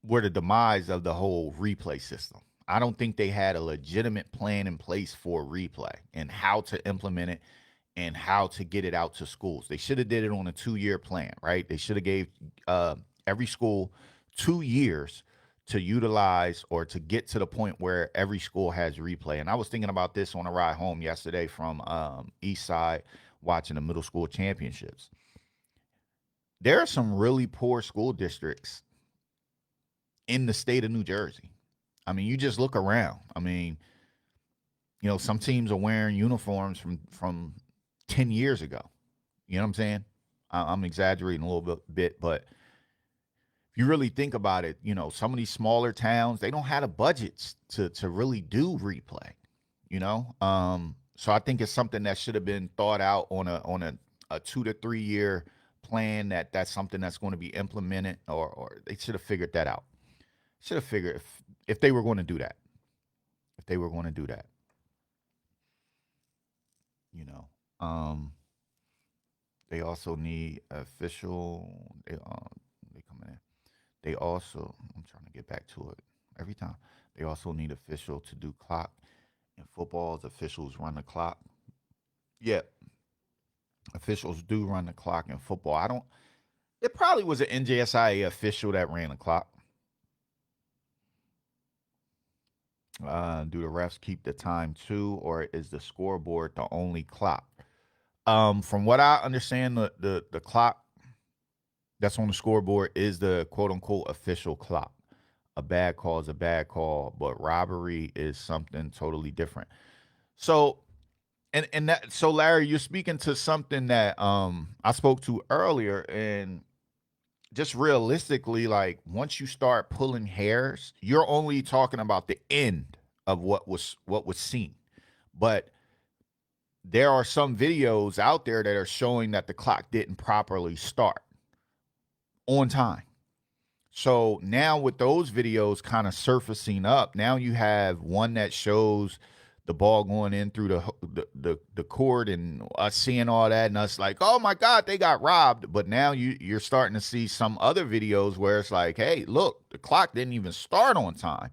were the demise of the whole replay system. I don't think they had a legitimate plan in place for replay and how to implement it and how to get it out to schools. They should have did it on a 2-year plan, right? They should have gave every school 2 years to utilize or to get to the point where every school has replay. And I was thinking about this on a ride home yesterday from East Side watching the middle school championships. There are some really poor school districts in the state of New Jersey. I mean, you just look around. I mean, some teams are wearing uniforms from 10 years ago. You know what I'm saying? I'm exaggerating a little bit, but if you really think about it, some of these smaller towns, they don't have the budgets to really do replay, so I think it's something that should have been thought out on a 2 to 3 year plan. That's something that's going to be implemented, or they should have figured that out. Should have figured if they were going to do that. If they were going to do that, you know. They also need official. They coming in. They also, I'm trying to get back to it every time. They also need official to do clock. In footballs, officials run the clock. Yeah, officials do run the clock in football. I don't. It probably was an NJSIA official that ran the clock. Do the refs keep the time too, or is the scoreboard the only clock? From what I understand, the clock that's on the scoreboard is the quote unquote official clock. A bad call is a bad call, but robbery is something totally different. So, and that so Larry, you're speaking to something that I spoke to earlier, and just realistically, like once you start pulling hairs, you're only talking about the end of what was seen. But there are some videos out there that are showing that the clock didn't properly start on time. So now with those videos kind of surfacing up, now you have one that shows the ball going in through the court and us seeing all that and us like, oh my God, they got robbed. But now you're starting to see some other videos where it's like, hey, look, the clock didn't even start on time.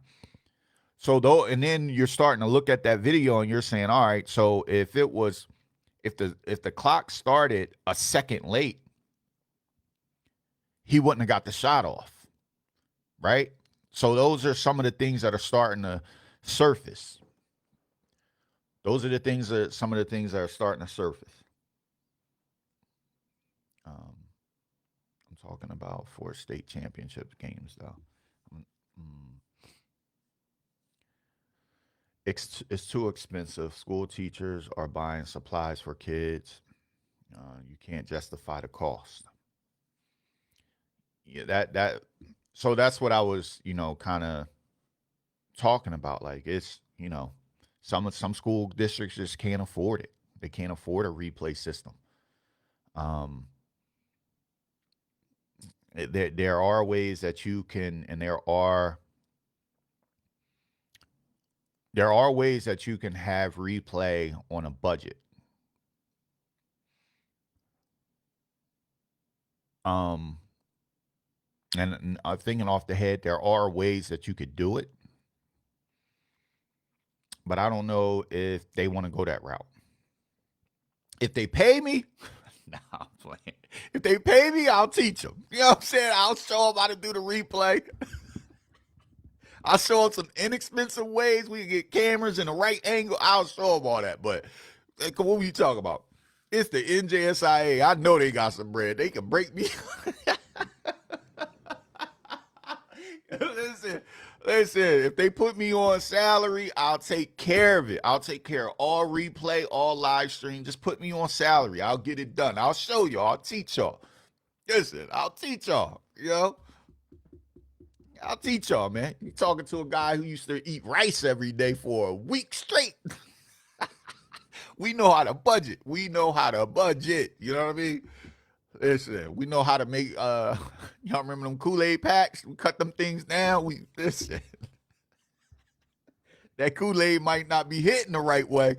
So though, and then you're starting to look at that video and you're saying, all right, so if the clock started a second late, he wouldn't have got the shot off, right? So those are some of the things that are starting to surface. Those are the things that some of the things that are starting to surface. Um, I'm talking about for state championship games, though. Mm, it's too expensive. School teachers are buying supplies for kids. You can't justify the cost. Yeah, that. So that's what I was, kind of talking about. Like some school districts just can't afford it. They can't afford a replay system. Um, there are ways that you can, and there are ways that you can have replay on a budget. Um, and I'm thinking off the head, there are ways that you could do it, but I don't know if they want to go that route. If they pay me, nah, I'm playing. If they pay me, I'll teach them. You know what I'm saying? I'll show them how to do the replay. I'll show them some inexpensive ways we can get cameras in the right angle. I'll show them all that. But what were you talking about? It's the NJSIA. I know they got some bread. They can break me. listen, listen. If they put me on salary, I'll take care of it. I'll take care of all replay, all live stream. Just put me on salary. I'll get it done. I'll show y'all. I'll teach y'all. Listen, I'll teach y'all. I'll teach y'all, man. You talking to a guy who used to eat rice every day for a week straight. We know how to budget. We know how to budget. You know what I mean? Listen, we know how to make y'all remember them Kool-Aid packs? We cut them things down. We listen. That Kool-Aid might not be hitting the right way,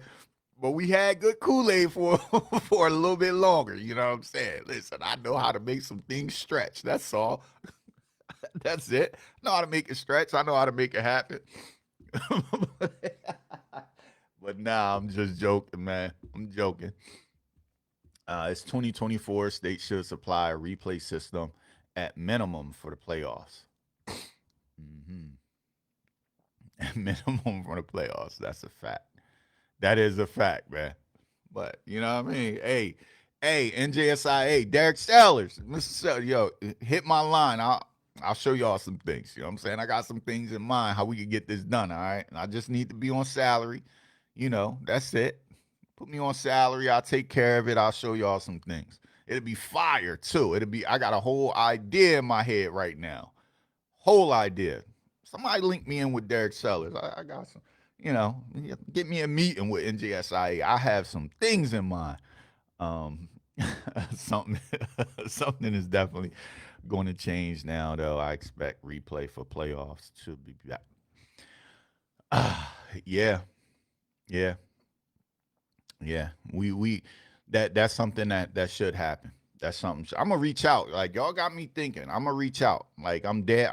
but we had good Kool-Aid for for a little bit longer. You know what I'm saying? Listen, I know how to make some things stretch. That's all. That's it. I know how to make it stretch. I know how to make it happen. But nah, I'm just joking, man. I'm joking. It's 2024. States should supply a replay system at minimum for the playoffs. Hmm. At minimum for the playoffs. That's a fact. That is a fact, man. But you know what I mean? Hey, NJSIA, Derek Sellers, Mr. Sellers, yo, hit my line. I'll show y'all some things. You know what I'm saying? I got some things in mind how we can get this done. All right. And I just need to be on salary. That's it. Put me on salary. I'll take care of it. I'll show y'all some things. It'll be fire too. I got a whole idea in my head right now. Whole idea. Somebody link me in with Derek Sellers. I got some, get me a meeting with NJSIA. I have some things in mind. Um, something, something is definitely going to change now, though. I expect replay for playoffs to be back. Yeah, yeah, yeah. We that's something that should happen. That's something. I'm gonna reach out. Like y'all got me thinking. I'm gonna reach out. Like I'm dead.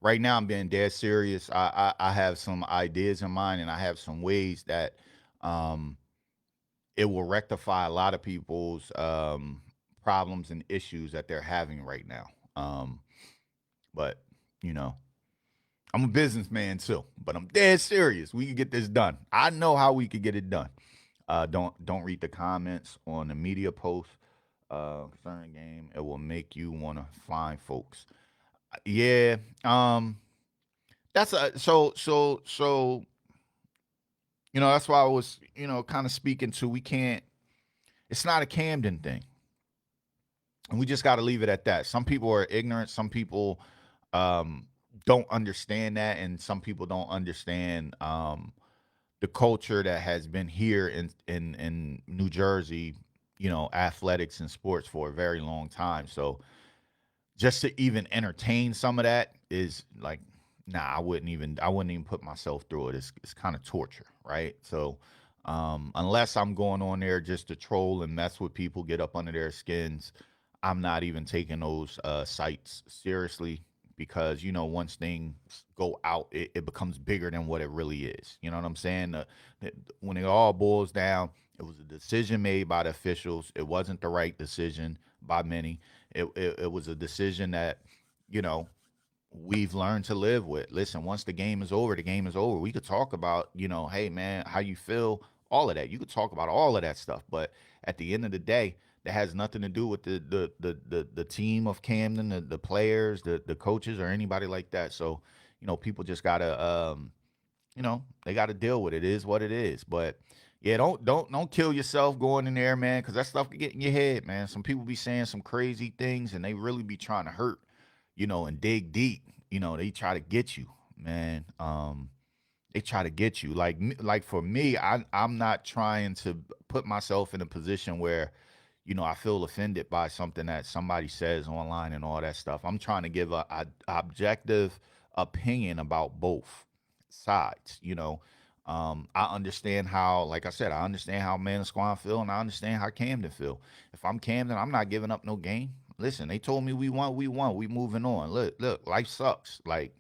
Right now I'm being dead serious. I have some ideas in mind, and I have some ways that um it will rectify a lot of people's problems and issues that they're having right now. But you know, I'm a businessman too, but I'm dead serious. We can get this done. I know how we could get it done. Don't read the comments on the media post concerning game. It will make you want to find folks. Yeah. That's a so. That's why I was kind of speaking to. We can't. It's not a Camden thing, and we just got to leave it at that. Some people are ignorant. Some people um, don't understand that, and some people don't understand the culture that has been here in New Jersey. Athletics and sports for a very long time. So just to even entertain some of that is like, nah, I wouldn't even put myself through it. It's kind of torture, right? So unless I'm going on there just to troll and mess with people, get up under their skins, I'm not even taking those sites seriously, because once things go out, it becomes bigger than what it really is. You know what I'm saying? When it all boils down, it was a decision made by the officials. It wasn't the right decision by many. It was a decision that you know we've learned to live with. Listen, once the game is over, the game is over. We could talk about, hey man, how you feel, all of that. You could talk about all of that stuff, but at the end of the day, that has nothing to do with the team of Camden, the players, the coaches, or anybody like that. So, people just gotta they got to deal with it. It is what it is. But yeah, don't kill yourself going in there, man, because that stuff can get in your head, man. Some people be saying some crazy things, and they really be trying to hurt, and dig deep. They try to get you, man. They try to get you. Like for me, I'm not trying to put myself in a position where, I feel offended by something that somebody says online and all that stuff. I'm trying to give a objective opinion about both sides. I understand how, like I said, I understand how Manasquan feel, and I understand how Camden feel. If I'm Camden, I'm not giving up no game. Listen, they told me we won, we won, we moving on. Look, life sucks. Like,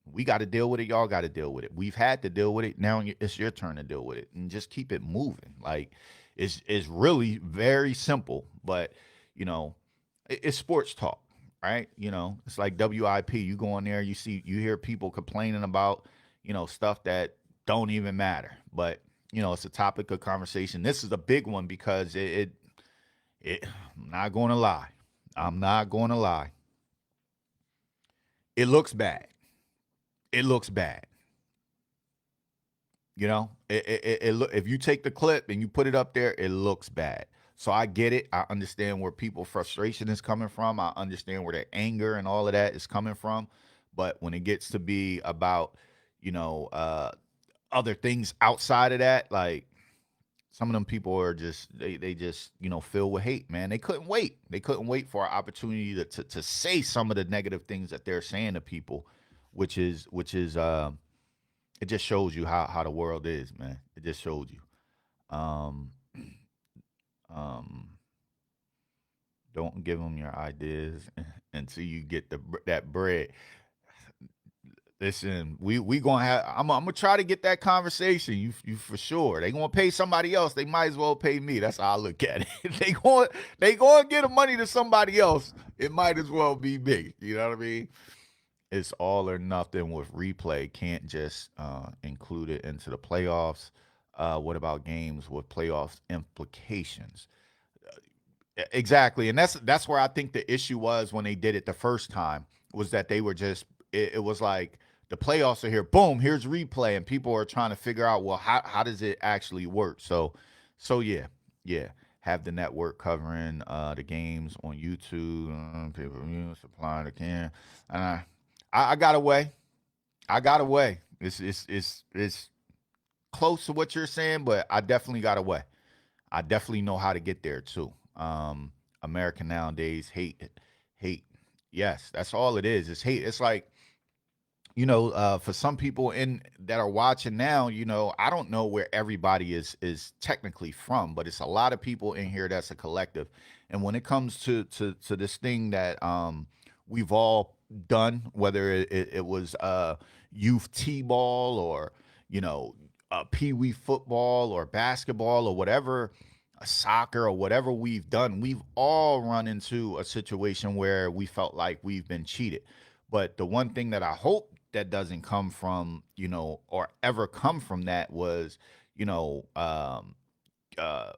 we got to deal with it. Y'all got to deal with it. We've had to deal with it. Now it's your turn to deal with it, and just keep it moving. Like, it's really very simple, but it's sports talk, right? It's like WIP. You go in there, you hear people complaining about stuff that don't even matter, but it's a topic of conversation. This is a big one because it I'm not going to lie. I'm not going to lie. It looks bad. It looks bad. If you take the clip and you put it up there, it looks bad. So I get it. I understand where people frustration is coming from. I understand where their anger and all of that is coming from. But when it gets to be about, you know, uh, other things outside of that, like some of them people are just they just filled with hate, man. They couldn't wait. They couldn't wait for an opportunity to say some of the negative things that they're saying to people, which is it just shows you how the world is, man. It just showed you. Um, um, don't give them your ideas until you get that bread. Listen, we gonna have. I'm gonna try to get that conversation. You for sure. They gonna pay somebody else. They might as well pay me. That's how I look at it. They gonna get the money to somebody else. It might as well be me. You know what I mean? It's all or nothing with replay. Can't just include it into the playoffs. What about games with playoffs implications? Exactly, and that's where I think the issue was when they did it the first time, was that they were just it was like the playoffs are here, boom, here's replay, and people are trying to figure out, well, how does it actually work? So yeah, yeah, have the network covering the games on YouTube, people supply the can, and I got away, I got away. It's close to what you're saying, but I definitely got away. I definitely know how to get there too. America nowadays hate. Yes, that's all it is. It's hate. It's like For some people in that are watching now, I don't know where everybody is technically from, but it's a lot of people in here that's a collective. And when it comes to this thing that we've all done, whether it was youth t-ball or pee-wee football or basketball or whatever, soccer or whatever we've done, we've all run into a situation where we felt like we've been cheated. But the one thing that I hope that doesn't come from, or ever come from that was, you know, um, uh,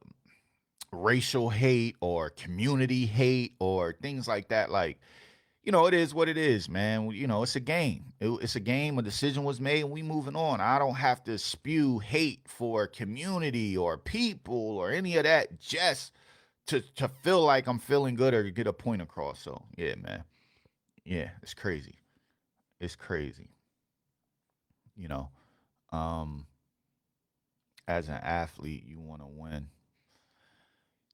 racial hate or community hate or things like that. Like, it is what it is, man. It's a game. It's a game. A decision was made, and we moving on. I don't have to spew hate for community or people or any of that just to feel like I'm feeling good or to get a point across. So yeah, man. Yeah, it's crazy. It's crazy. You know, um, as an athlete, you want to win.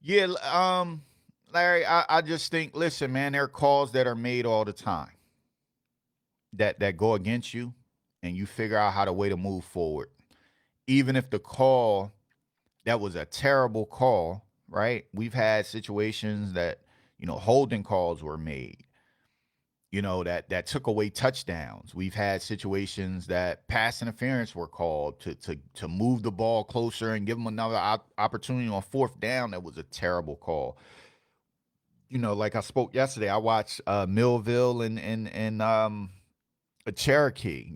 Yeah, Larry, I just think, listen, man, there are calls that are made all the time that go against you, and you figure out how to way to move forward. Even if the call that was a terrible call, right? We've had situations that holding calls were made, that took away touchdowns. We've had situations that pass interference were called to move the ball closer and give them another opportunity on fourth down. That was a terrible call. Like I spoke yesterday, I watched Millville and a Cherokee.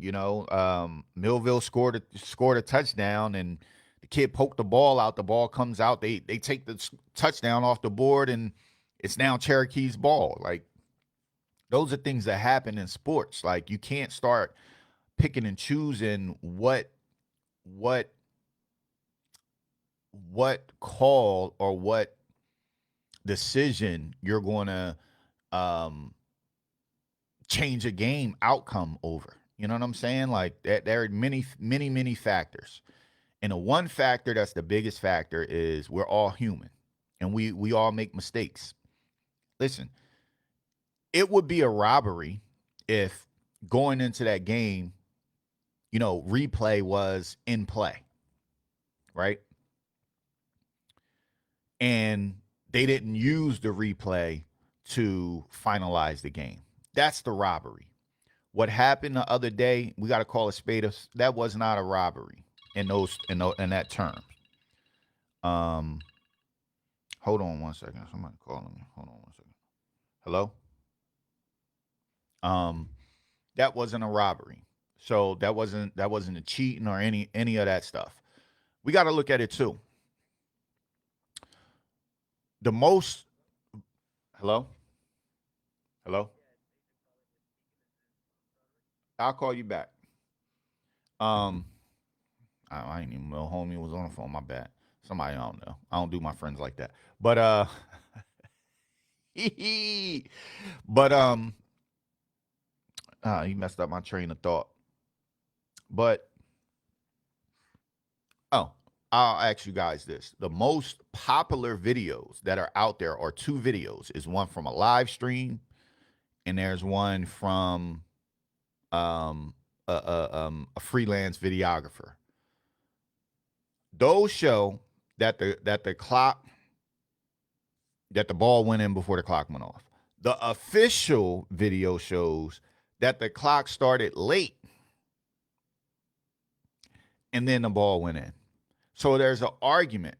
Millville scored a touchdown, and the kid poked the ball out. The ball comes out. They take the touchdown off the board, and it's now Cherokee's ball. Like, those are things that happen in sports. Like, you can't start picking and choosing what call or what decision you're going to um change a game outcome over. You know what I'm saying? Like, that there are many factors. And the one factor that's the biggest factor is we're all human, and we all make mistakes. Listen, it would be a robbery if going into that game, replay was in play, right? And they didn't use the replay to finalize the game. That's the robbery. What happened the other day, we got to call a spade of, that was not a robbery in that term. Um, hold on one second. Somebody calling me. Hold on one second. Hello. Um, that wasn't a robbery. So that wasn't a cheating or any of that stuff. We got to look at it too. The most Hello? Hello? I'll call you back. Um I ain't even know homie was on the phone, my bad. Somebody I don't know. I don't do my friends like that. But but he messed up my train of thought. But oh, I'll ask you guys this. The most popular videos that are out there are two videos. Is one from a live stream, and there's one from a freelance videographer. Those show that the clock that the ball went in before the clock went off. The official video shows that the clock started late and then the ball went in. So there's an argument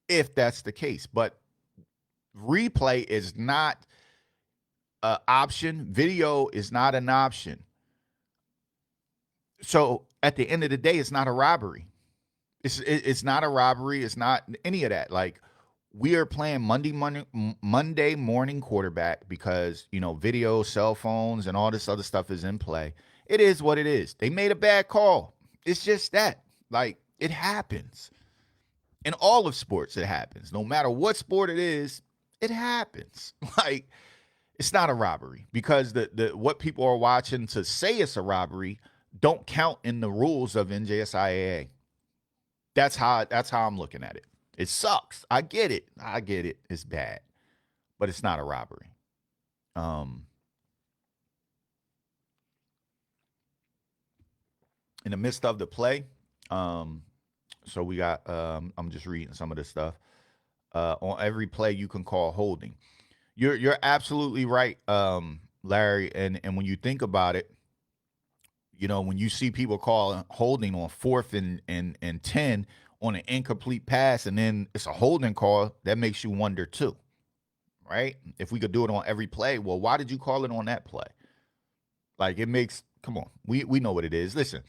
if that's the case, but replay is not an option. Video is not an option. So at the end of the day, it's not a robbery. It's not a robbery. It's not any of that. Like, we are playing Monday morning quarterback because video, cell phones, and all this other stuff is in play. It is what it is. They made a bad call. It's just that. Like, it happens in all of sports. It happens. No matter what sport it is, it happens. Like, it's not a robbery because the what people are watching to say it's a robbery don't count in the rules of NJSIAA. That's how I'm looking at it. It sucks. I get it. It's bad, but it's not a robbery. Um, in the midst of the play. Um, so we got. I'm just reading some of this stuff. On every play, you can call holding. You're absolutely right, Larry. And when you think about it, when you see people call holding on fourth and 10 on an incomplete pass, and then it's a holding call, that makes you wonder too, right? If we could do it on every play, well, why did you call it on that play? Like it makes, come on, we know what it is. Listen,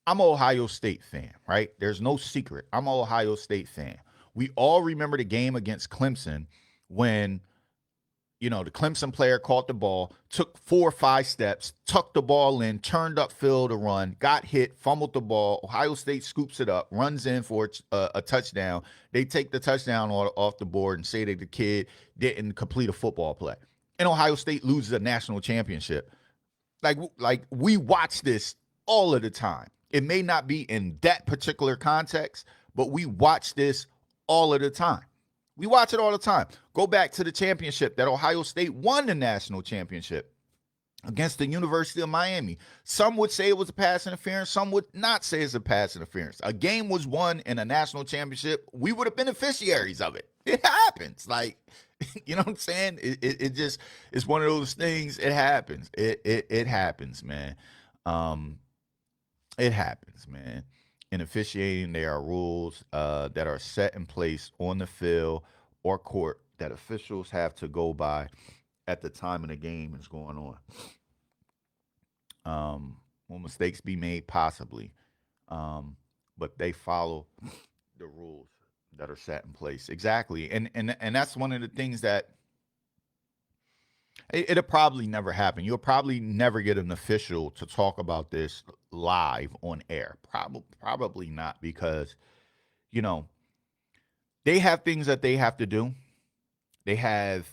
I'm an Ohio State fan, right? There's no secret. I'm an Ohio State fan. We all remember the game against Clemson when the Clemson player caught the ball, took 4 or 5 steps, tucked the ball in, turned upfield to run, got hit, fumbled the ball. Ohio State scoops it up, runs in for a touchdown. They take the touchdown off the board and say that the kid didn't complete a football play. And Ohio State loses a national championship. Like we watch this all of the time. It may not be in that particular context, but we watch this all of the time. We watch it all the time. Go back to the championship that Ohio State won the national championship against the University of Miami. Some would say it was a pass interference. Some would not say it's a pass interference. A game was won in a national championship. We were the beneficiaries of it. It happens. Like, you know what I'm saying? It just, it's one of those things. It happens. It happens, man. It happens, man. In officiating, there are rules that are set in place on the field or court that officials have to go by at the time of the game is going on. Will mistakes be made? Possibly. But they follow the rules that are set in place. Exactly. And that's one of the things that it'll probably never happen. You'll probably never get an official to talk about this live on air. Probably not, because they have things that they have to do. They have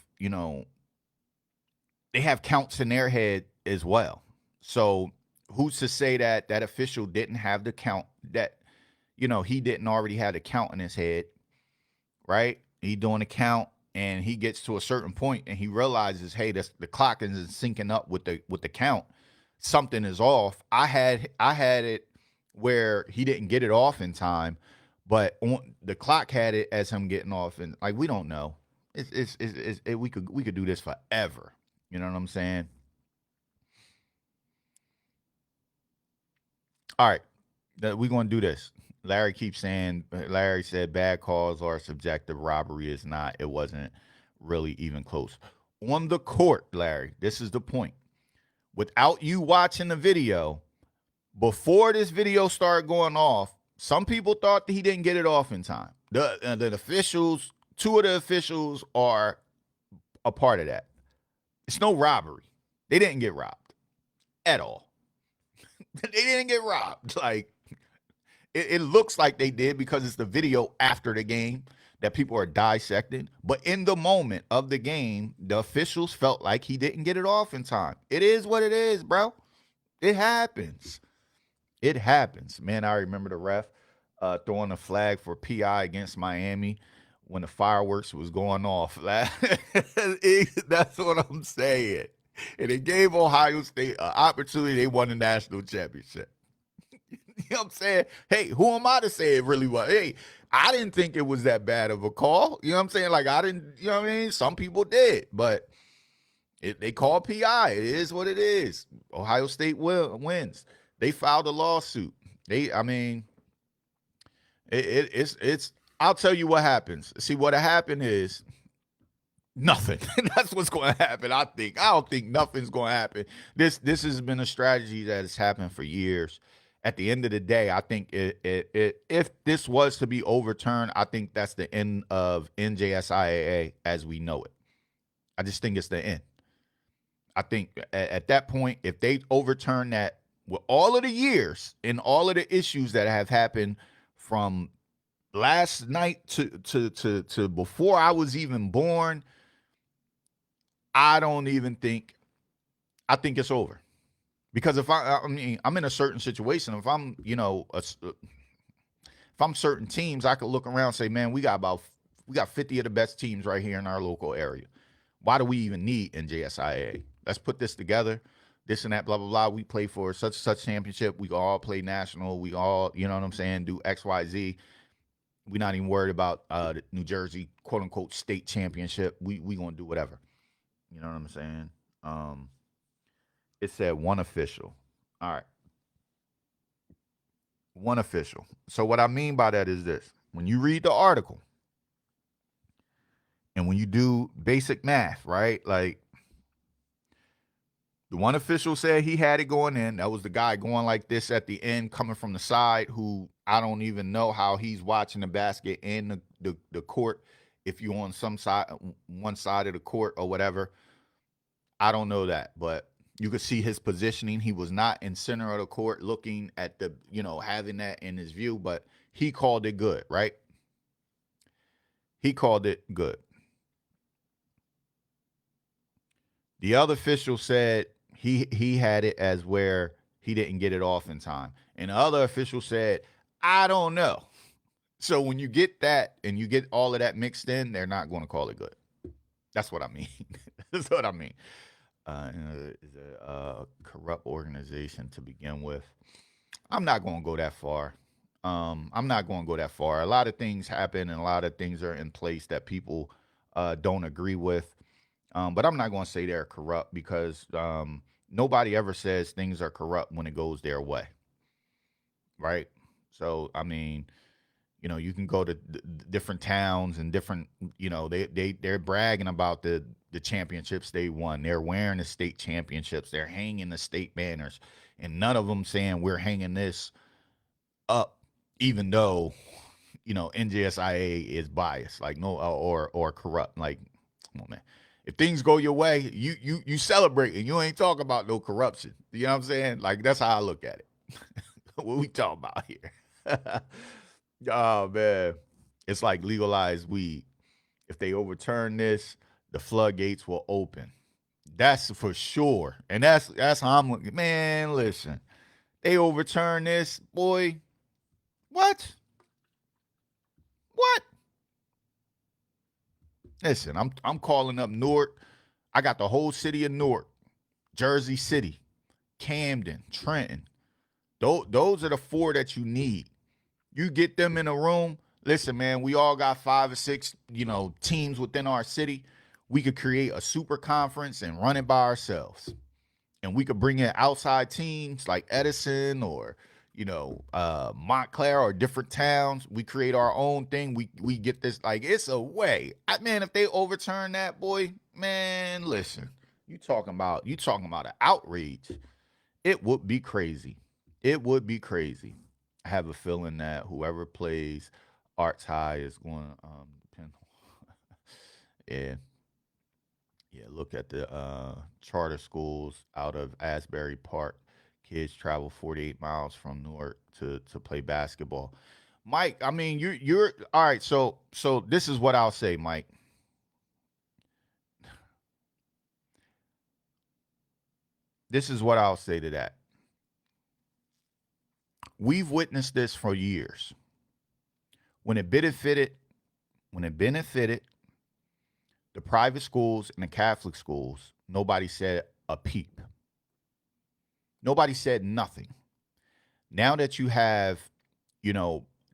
they have counts in their head as well. So who's to say that that official didn't have the count, that he didn't already have the count in his head, right? He doing a count, and he gets to a certain point and he realizes, hey, the clock isn't syncing up with the count. Something is off. I had it where he didn't get it off in time, but the clock had it as him getting off, and like we don't know. We could do this forever. You know what I'm saying? All right, we're gonna do this. Larry keeps saying. Larry said bad calls are subjective. Robbery is not. It wasn't really even close on the court, Larry. This is the point. Without you watching the video, before this video started going off, some people thought that he didn't get it off in time. The officials, 2 of the officials are a part of that. It's no robbery. They didn't get robbed at all. They didn't get robbed. Like, it looks like they did because it's the video after the game that people are dissecting. But in the moment of the game, the officials felt like he didn't get it off in time. It is what it is, bro. It happens. It happens. Man, I remember the ref throwing a flag for PI against Miami when the fireworks was going off. That's what I'm saying. And it gave Ohio State an opportunity. They won the national championship. You know what I'm saying? Hey, who am I to say it really was? Hey, I didn't think it was that bad of a call. You know what I'm saying? Like, I didn't, you know what I mean? Some people did, but they call PI. It is what it is. Ohio State wins. They filed a lawsuit. It's, I'll tell you what happens. See, what happened is nothing. That's what's going to happen, I think. I don't think nothing's going to happen. This has been a strategy that has happened for years. At the end of the day, I think if this was to be overturned, I think that's the end of NJSIAA as we know it. I just think it's the end. I think at that point, if they overturn that, with all of the years and all of the issues that have happened from last night to before I was even born, I don't even think, I think it's over. Because if I'm in a certain situation, if I'm, if I'm certain teams, I could look around and say, man, we got 50 of the best teams right here in our local area. Why do we even need NJSIA? Let's put this together. this and that, blah, blah, blah. We play for such and such championship. We all play national. We all, you know what I'm saying, do X, Y, Z. We're not even worried about the New Jersey, quote unquote, state championship. We gonna do whatever. You know what I'm saying? It said one official. All right, one official. So what I mean by that is this: when you read the article and when you do basic math, right? Like the one official said he had it going in. That was the guy going like this at the end, coming from the side, who I don't even know how he's watching the basket and the court. If you're on some side, one side of the court or whatever, I don't know that. But you could see his positioning. He was not in center of the court looking at the, having that in his view, but he called it good, right? He called it good. The other official said he had it as where he didn't get it off in time. And the other official said, I don't know. So when you get that and you get all of that mixed in, they're not going to call it good. That's what I mean. That's what I mean. Is a corrupt organization to begin with. I'm not going to go that far. I'm not going to go that far. A lot of things happen and a lot of things are in place that people don't agree with. But I'm not going to say they're corrupt because nobody ever says things are corrupt when it goes their way. Right? So, I mean, you can go to different towns and different, they're bragging about the championships they won. They're wearing the state championships. They're hanging the state banners. And none of them saying we're hanging this up, even though, NJSIA is biased, like no, or corrupt. Like, come on, man. If things go your way, you celebrate and you ain't talking about no corruption. You know what I'm saying? Like, that's how I look at it. What we talking about here? Oh man, it's like legalized weed. If they overturn this, the floodgates will open. That's for sure. And that's how I'm looking. Man, listen. They overturn this, boy. What? What? Listen, I'm calling up Newark. I got the whole city of Newark, Jersey City, Camden, Trenton. Those are the four that you need. You get them in a room. Listen, man, we all got 5 or 6, teams within our city. We could create a super conference and run it by ourselves. And we could bring in outside teams like Edison or, Montclair or different towns. We create our own thing. We get this, like, it's a way. Man, if they overturn that, boy, man, listen, you talking about an outrage. It would be crazy. It would be crazy. I have a feeling that whoever plays Arts High is going to depend. Yeah. Yeah, look at the charter schools out of Asbury Park. Kids travel 48 miles from Newark to play basketball. Mike, I mean, you're all right. So this is what I'll say, Mike. This is what I'll say to that. We've witnessed this for years. When it benefited the private schools and the Catholic schools, nobody said a peep. Nobody said nothing. Now that you have,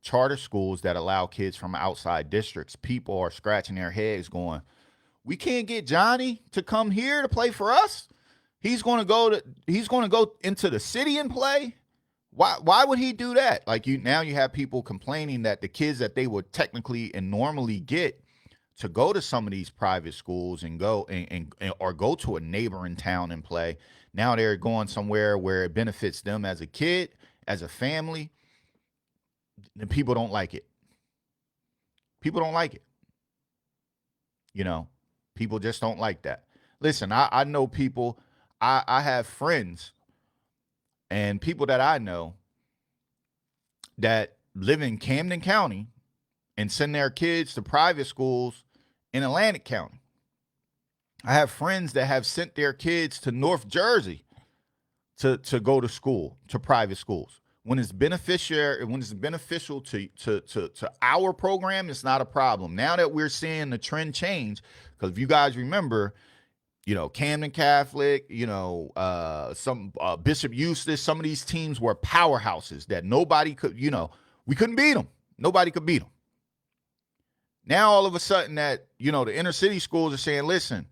charter schools that allow kids from outside districts, people are scratching their heads going, we can't get Johnny to come here to play for us. He's going to go into the city and play. Why would he do that? Like, now you have people complaining that the kids that they would technically and normally get to go to some of these private schools and go and or go to a neighboring town and play, now they're going somewhere where it benefits them as a kid, as a family. And people don't like it. People don't like it. People just don't like that. Listen, I know people, I have friends and people that I know that live in Camden County and send their kids to private schools in Atlantic County. I have friends that have sent their kids to North Jersey to go to school, to private schools. When it's beneficial to our program, it's not a problem. Now that we're seeing the trend change, because if you guys remember, Camden Catholic, some Bishop Eustace. Some of these teams were powerhouses that nobody could, we couldn't beat them. Nobody could beat them. Now all of a sudden that, the inner city schools are saying, listen,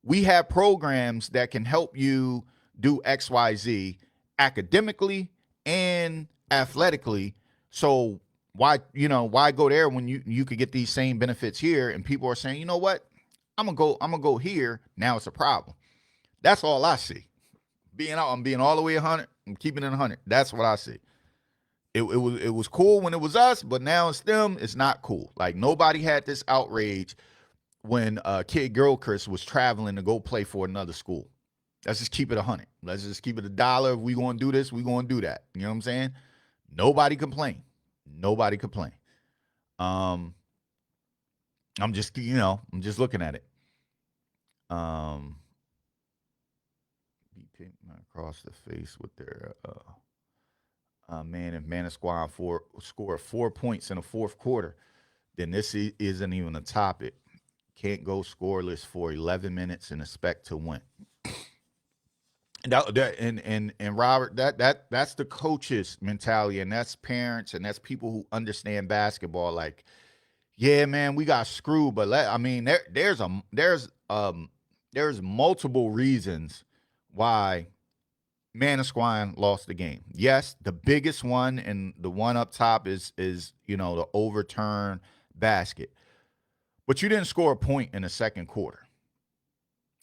we have programs that can help you do XYZ academically and athletically. So why go there when you could get these same benefits here? And people are saying, you know what? I'm gonna go here. Now it's a problem. That's all I see. I'm being all the way 100. I'm keeping it 100. That's what I see. It was cool when it was us, but now it's them. It's not cool. Like nobody had this outrage when Kid Gilchrist was traveling to go play for another school. Let's just keep it 100. Let's just keep it $1. If we gonna do this, we gonna do that. You know what I'm saying? Nobody complained. Nobody complained. I'm just looking at it. Beat across the face with their man. If Manasquan scored 4 points in the fourth quarter, then this isn't even a topic. Can't go scoreless for 11 minutes and expect to win. And Robert, that's the coach's mentality, and that's parents, and that's people who understand basketball. Like, yeah, man, we got screwed, but there's multiple reasons why Manasquan lost the game. Yes, the biggest one and the one up top is the overturned basket. But you didn't score a point in the second quarter.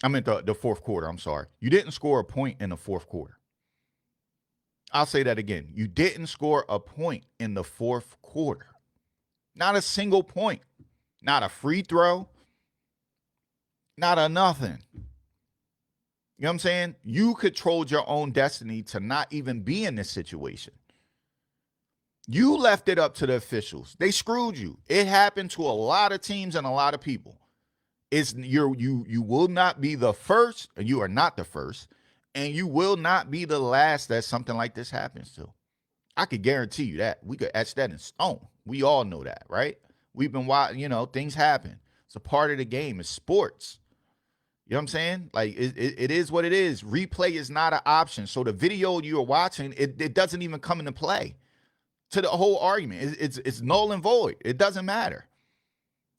I meant the fourth quarter, I'm sorry. You didn't score a point in the fourth quarter. I'll say that again. You didn't score a point in the fourth quarter. Not a single point. Not a free throw. Not a nothing. You know what I'm saying? You controlled your own destiny to not even be in this situation. You left it up to the officials. They screwed you. It happened to a lot of teams and a lot of people. You will not be the first, and you are not the first, and you will not be the last that something like this happens to. I could guarantee you that. We could etch that in stone. We all know that, right? We've been watching, things happen. It's a part of the game. It's sports. You know what I'm saying? Like, it is what it is. Replay is not an option. So the video you're watching, it doesn't even come into play to the whole argument. It's null and void. It doesn't matter.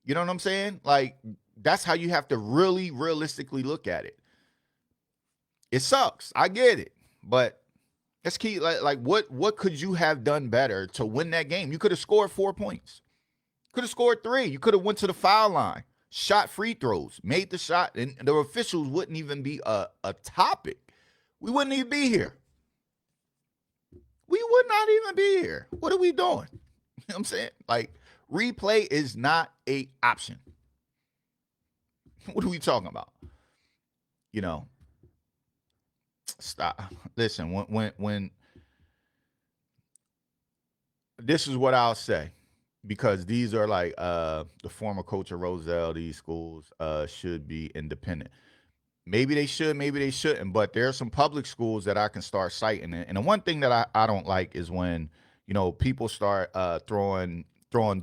You know what I'm saying? Like, that's how you have to really realistically look at it. It sucks. I get it. But let's keep, what could you have done better to win that game? You could have scored 4 points. Could have scored 3. You could have went to the foul line, shot free throws, made the shot, and the officials wouldn't even be a topic. We wouldn't even be here. We would not even be here. What are we doing? You know what I'm saying? Like, replay is not an option. What are we talking about? Stop. Listen, when this is what I'll say, because these are like the former coach of Roselle, these schools should be independent. Maybe they should, maybe they shouldn't, but there are some public schools that I can start citing. And the one thing that I don't like is when, people start throwing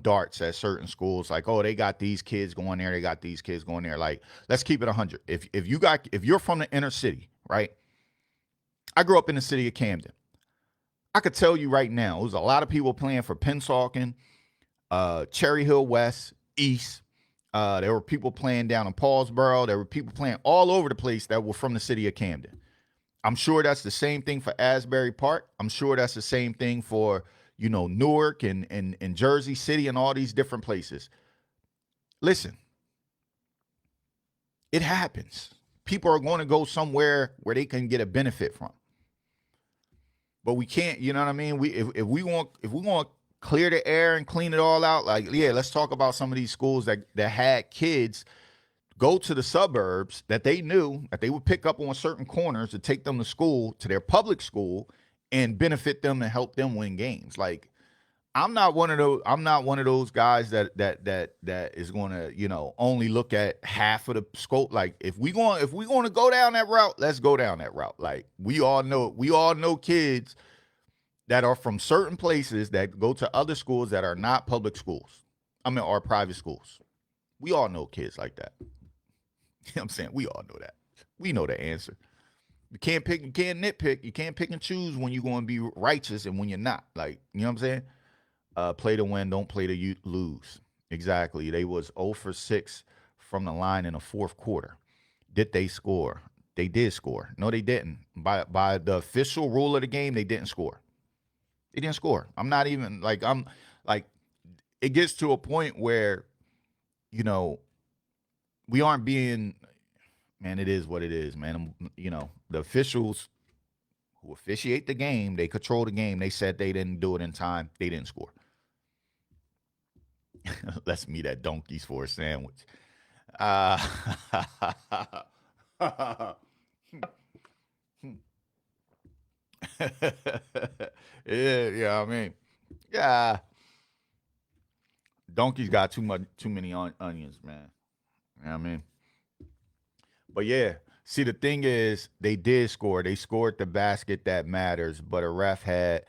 darts at certain schools, like, oh, they got these kids going there, they got these kids going there. Like, let's keep it 100. If you're from the inner city, right? I grew up in the city of Camden. I could tell you right now, there's a lot of people playing for Pensauken, Cherry Hill West, East. There were people playing down in Paulsboro. There were people playing all over the place that were from the city of Camden. I'm sure that's the same thing for Asbury Park. I'm sure that's the same thing for, Newark and Jersey City and all these different places. Listen, it happens. People are going to go somewhere where they can get a benefit from. But we can't, you know what I mean? If we want to clear the air and clean it all out, like, yeah, let's talk about some of these schools that had kids go to the suburbs that they knew that they would pick up on certain corners to take them to school, to their public school, and benefit them and help them win games. Like, I'm not one of those guys that is going to, only look at half of the scope. Like, if we going to go down that route, let's go down that route. Like, we all know kids that are from certain places that go to other schools that are not public schools. Or private schools. We all know kids like that. know what I'm saying? We all know that. We know the answer. You can't pick, you can't nitpick, you can't pick and choose when you're going to be righteous and when you're not. Like, you know what I'm saying? Play to win, don't play to lose. Exactly. They was 0 for 6 from the line in the fourth quarter. Did they score? They did score. No, they didn't. By the official rule of the game, they didn't score. They didn't score. I'm not even like I'm like it gets to a point where, you know, we aren't being, man, it is what it is, man. You know, the officials who officiate the game, they control the game. They said they didn't do it in time. They didn't score. Let's meet at Donkeys for a sandwich. Uh, yeah, I mean, yeah, Donkeys got too many onions, man. You know what I mean? But yeah, see, the thing is, they did score. They scored the basket that matters, but a ref had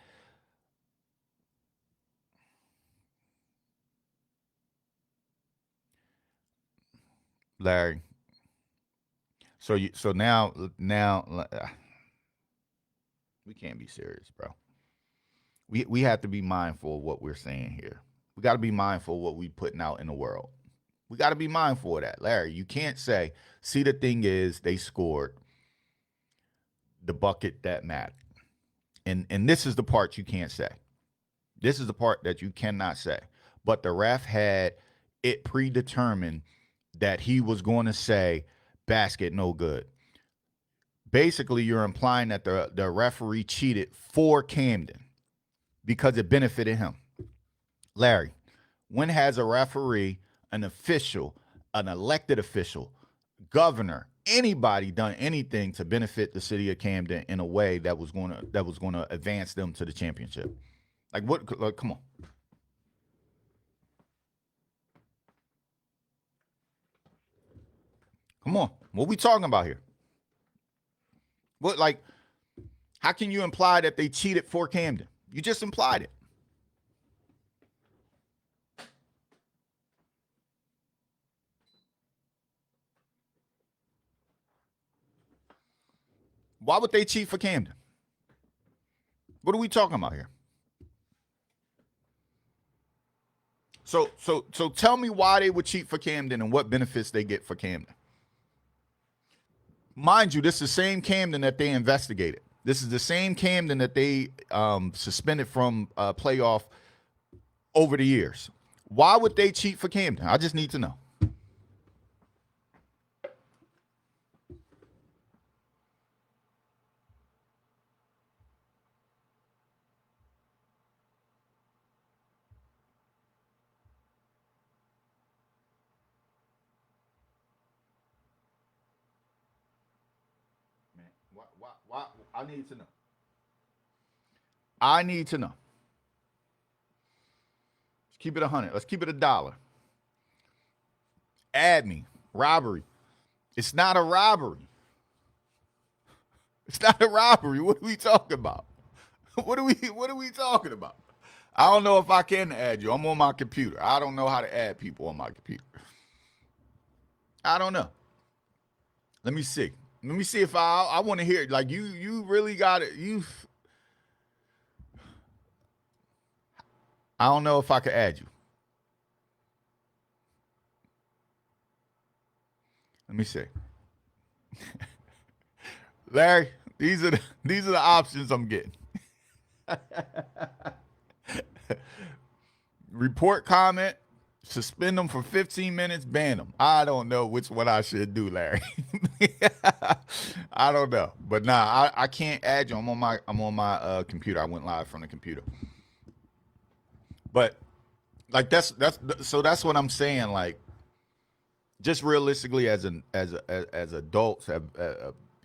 Larry. So now we can't be serious, bro. We have to be mindful of what we're saying here. We got to be mindful of what we putting out in the world. We got to be mindful of that, Larry. You can't say, see, the thing is, they scored the bucket that mattered, and this is the part you can't say. This is the part that you cannot say. But the ref had it predetermined that he was going to say basket no good. Basically, you're implying that the referee cheated for Camden because it benefited him. Larry, when has a referee, an official, an elected official, governor, anybody done anything to benefit the city of Camden in a way that was going to advance them to the championship? Like what? Like, come on, come on. What we talking about here? What, like, how can you imply that they cheated for Camden? You just implied it. Why would they cheat for Camden? What are we talking about here? So tell me why they would cheat for Camden and what benefits they get for Camden. Mind you, this is the same Camden that they investigated. This is the same Camden that they suspended from playoff over the years. Why would they cheat for Camden? I just need to know. Man, why? I need to know. I need to know. Let's keep it 100. Let's keep it $1. Add me. Robbery. It's not a robbery. It's not a robbery. What are we talking about? What are we talking about? I don't know if I can add you. I'm on my computer. I don't know how to add people on my computer. I don't know. Let me see. Let me see if I want to hear it. Like you really got it. I don't know if I could add you. Let me see. Larry, these are the options I'm getting. Report comment, suspend them for 15 minutes, ban them. I don't know which one I should do, Larry. I don't know, but nah, I can't add you. I'm on my computer. I went live from the computer, but like that's what I'm saying. Like, just realistically, as adults,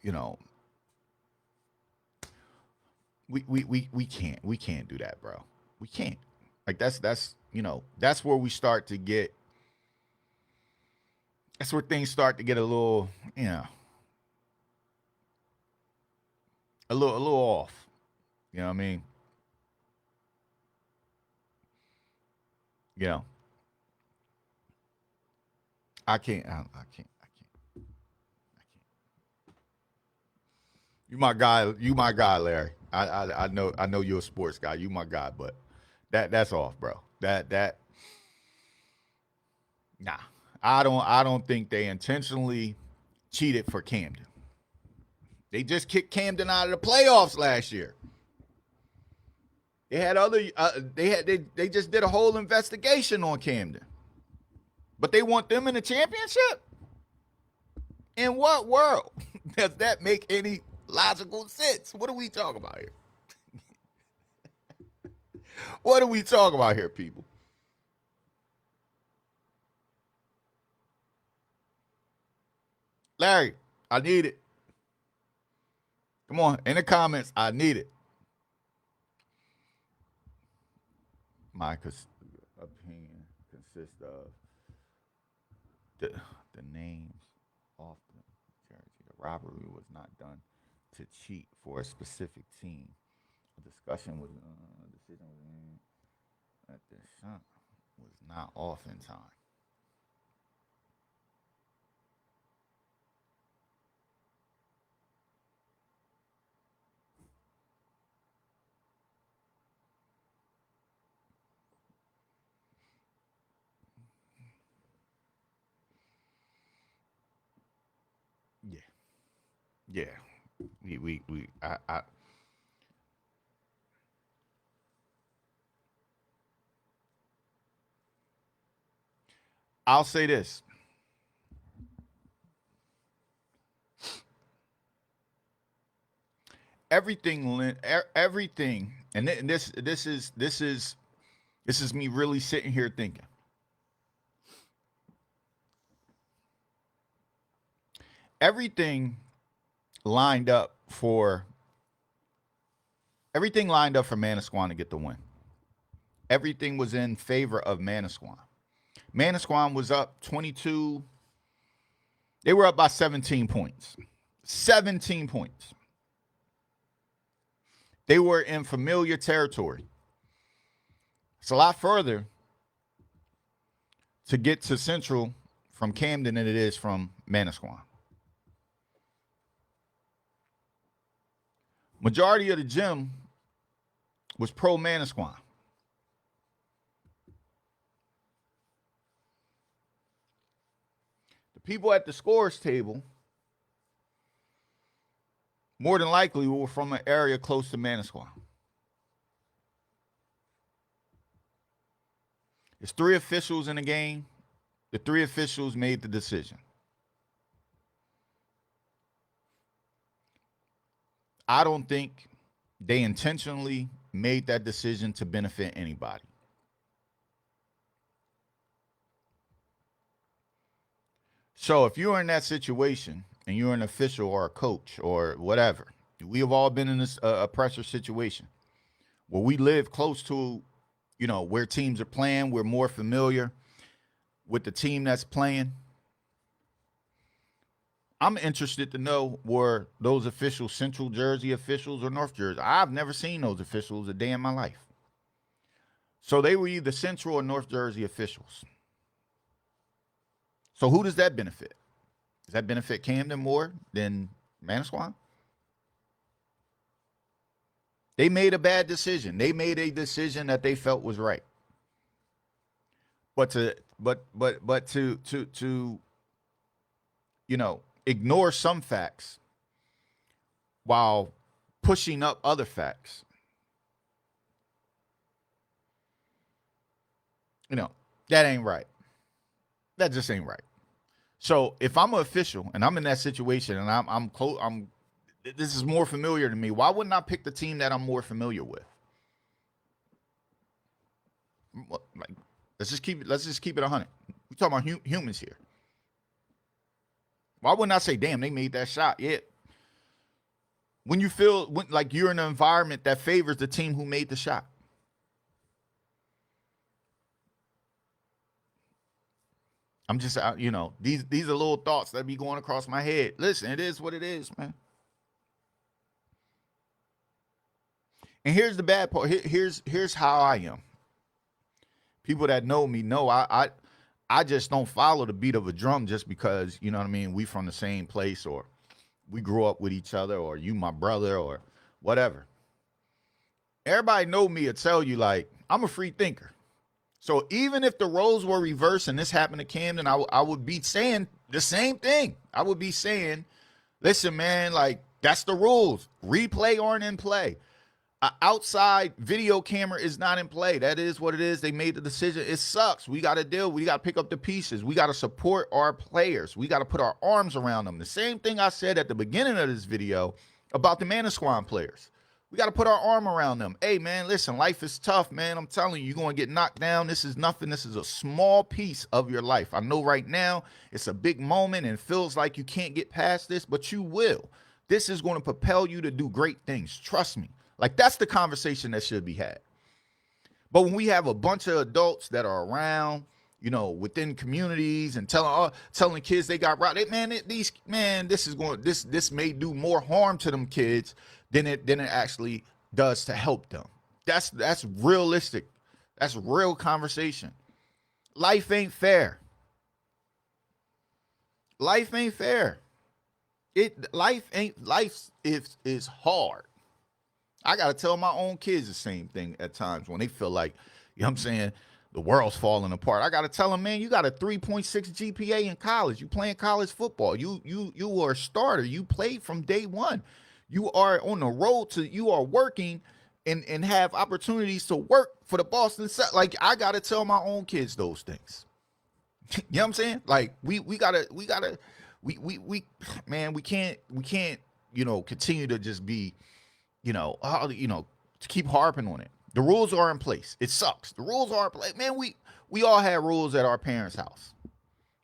you know, we can't do that, bro. We can't. Like that's where we start to get. That's where things start to get a little, a little off. You know what I mean? You know, I can't. I can't. I can't. You my guy. You my guy, Larry. I know you're a sports guy. You my guy, but that's off, bro. That nah. I don't think they intentionally cheated for Camden. They just kicked Camden out of the playoffs last year. They had other. They just did a whole investigation on Camden, but they want them in the championship. In what world does that make any logical sense? What are we talking about here? What are we talking about here, people? Larry, I need it. Come on, in the comments, I need it. My opinion consists of the the names off the jersey. The robbery was not done to cheat for a specific team. A discussion was decision was made that the shot was not off in time. Yeah, yeah. I'll say this. Everything, and this is me really sitting here thinking. Everything lined up for everything lined up for Manasquan to get the win. Everything was in favor of Manasquan. Manasquan was up 22. They were up by 17 points. 17 points. They were in familiar territory. It's a lot further to get to Central from Camden than it is from Manasquan. Majority of the gym was pro Manasquan. The people at the scores table more than likely were from an area close to Manasquan. There's 3 officials in the game. The 3 officials made the decision. I don't think they intentionally made that decision to benefit anybody. So if you're in that situation and you're an official or a coach or whatever, we have all been in this a pressure situation where we live close to, where teams are playing. We're more familiar with the team that's playing. I'm interested to know, were those officials Central Jersey officials or North Jersey? I've never seen those officials a day in my life. So they were either Central or North Jersey officials. So who does that benefit? Does that benefit Camden more than Manasquan? They made a bad decision. They made a decision that they felt was right. But to ignore some facts while pushing up other facts, that ain't right. That just ain't right. So if I'm an official and I'm in that situation and I'm close, this is more familiar to me. Why wouldn't I pick the team that I'm more familiar with? Like, let's just keep it 100. We're talking about humans here. Why wouldn't I say, damn, they made that shot? Yeah. When you feel like you're in an environment that favors the team who made the shot. I'm just, these are little thoughts that be going across my head. Listen, it is what it is, man. And here's the bad part. Here's how I am. People that know me know I just don't follow the beat of a drum just because, we from the same place or we grew up with each other, or you my brother, or whatever. Everybody know me to tell you, like, I'm a free thinker. So even if the roles were reversed and this happened to Camden, I would be saying the same thing. I would be saying, listen, man, like, that's the rules. Replay aren't in play. Outside video camera is not in play. That is what it is. They made the decision. It sucks. We got to deal. We got to pick up the pieces. We got to support our players. We got to put our arms around them. The same thing I said at the beginning of this video about the Manasquan players. We got to put our arm around them. Hey, man, listen, life is tough, man. I'm telling you, you're going to get knocked down. This is nothing. This is a small piece of your life. I know right now it's a big moment and it feels like you can't get past this, but you will. This is going to propel you to do great things. Trust me. Like, that's the conversation that should be had. But when we have a bunch of adults that are around, you know, within communities and telling kids they got right, this may do more harm to them kids than it actually does to help them. That's realistic. That's real conversation. Life ain't fair. Life ain't fair. Life is hard. I got to tell my own kids the same thing at times when they feel like, you know what I'm saying, the world's falling apart. I got to tell them, man, you got a 3.6 GPA in college. You playing college football. You were a starter. You played from day one. You are on the road to, you are working and have opportunities to work for the Boston Celtics. Like, I got to tell my own kids those things. You know what I'm saying? Like, we can't, you know, continue to just be, to keep harping on it. The rules are in place. It sucks. The rules are in place. Man, we all had rules at our parents' house.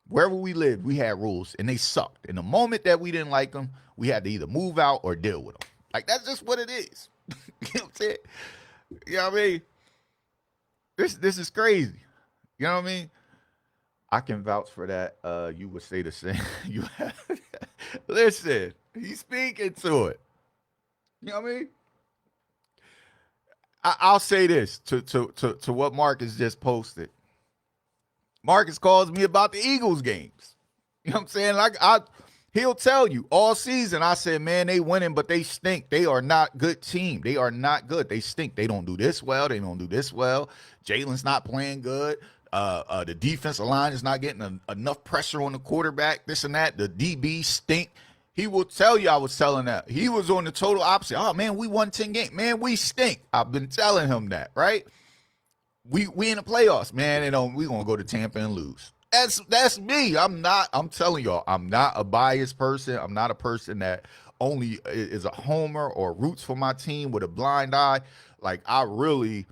Wherever we lived, we had rules, and they sucked. And the moment that we didn't like them, we had to either move out or deal with them. Like, that's just what it is. You know what I'm saying? You know what I mean? This is crazy. You know what I mean? I can vouch for that. You would say the same. Listen, he's speaking to it. You know what I mean? I'll say this to what Marcus just posted. Marcus calls me about the Eagles games. You know what I'm saying? Like, he'll tell you all season. I said, man, they winning, but they stink. They are not good team. They are not good. They stink. They don't do this well. They don't do this well. Jalen's not playing good. The defensive line is not getting enough pressure on the quarterback. This and that. The DB stink. He will tell you I was telling that. He was on the total opposite. Oh, man, we won 10 games. Man, we stink. I've been telling him that, right? We in the playoffs, man, and we going to go to Tampa and lose. That's me. I'm telling y'all, I'm not a biased person. I'm not a person that only is a homer or roots for my team with a blind eye. Like, I really,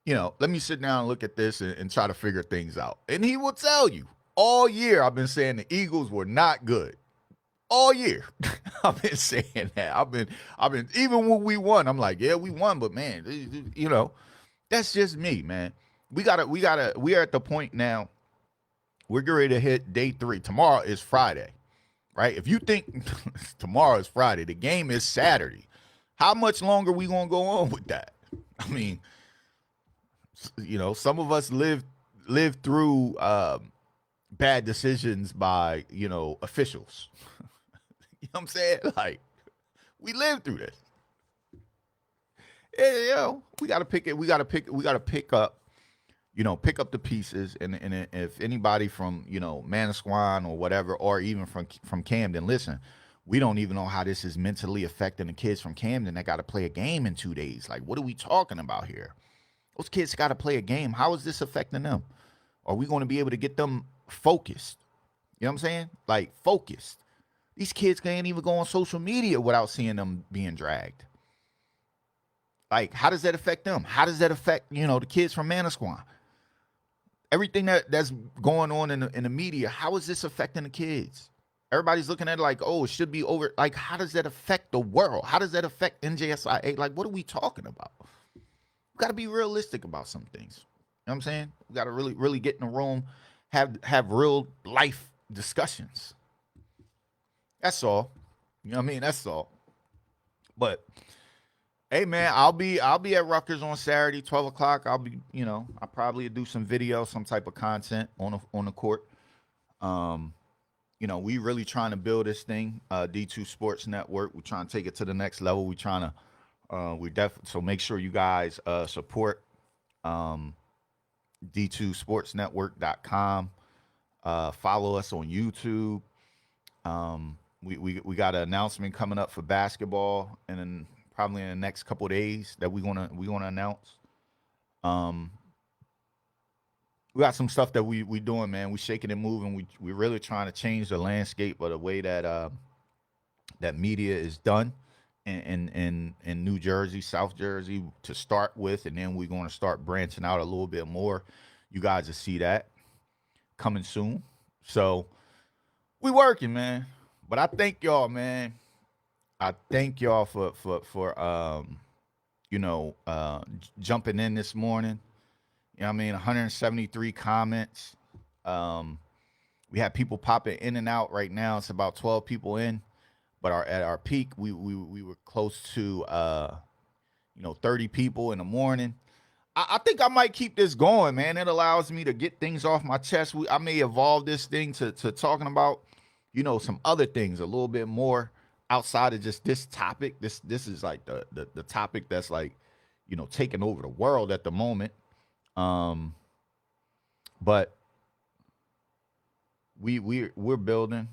let me sit down and look at this and try to figure things out. And he will tell you, all year I've been saying the Eagles were not good. All year, I've been saying that. I've been even when we won, I'm like, yeah, we won, but man, that's just me, man. We are at the point now. We're getting ready to hit day 3. Tomorrow is Friday, right? If you think tomorrow is Friday, the game is Saturday. How much longer we gonna go on with that? I mean, some of us live through bad decisions by officials. You know what I'm saying? Like, we lived through this. Yeah, we gotta pick it. We gotta pick up. Pick up the pieces. And if anybody from Manasquan or whatever, or even from Camden, listen, we don't even know how this is mentally affecting the kids from Camden that got to play a game in 2 days. Like, what are we talking about here? Those kids got to play a game. How is this affecting them? Are we going to be able to get them focused? You know what I'm saying? Like, focused. These kids can't even go on social media without seeing them being dragged. Like, how does that affect them? How does that affect, the kids from Manasquan? Everything that's going on in the media, how is this affecting the kids? Everybody's looking at it like, oh, it should be over. Like, how does that affect the world? How does that affect NJSIA? Like, what are we talking about? We got to be realistic about some things. You know what I'm saying? We got to really, really get in the room, have real life discussions. That's all. You know what I mean? That's all. But hey, man, I'll be at Rutgers on Saturday, 12 o'clock. I'll be, I'll probably do some video, some type of content on the court. We really trying to build this thing, D2 Sports Network. We're trying to take it to the next level. We're trying to, we definitely, so make sure you guys support um, D2SportsNetwork.com. Follow us on YouTube. We got an announcement coming up for basketball, and then probably in the next couple of days that we gonna announce. Um, we got some stuff that we doing, man. We shaking and moving. We really trying to change the landscape of the way that that media is done in New Jersey, South Jersey to start with, and then we're going to start branching out a little bit more. You guys will see that coming soon. So we working, man. But I thank y'all, man. I thank y'all for jumping in this morning. You know what I mean? 173 comments. Um, we have people popping in and out right now. It's about 12 people in, but at our peak, we were close to 30 people in the morning. I think I might keep this going, man. It allows me to get things off my chest. I may evolve this thing to talking about, some other things a little bit more outside of just this topic. This is like the topic that's like, taking over the world at the moment. Um, but we're building.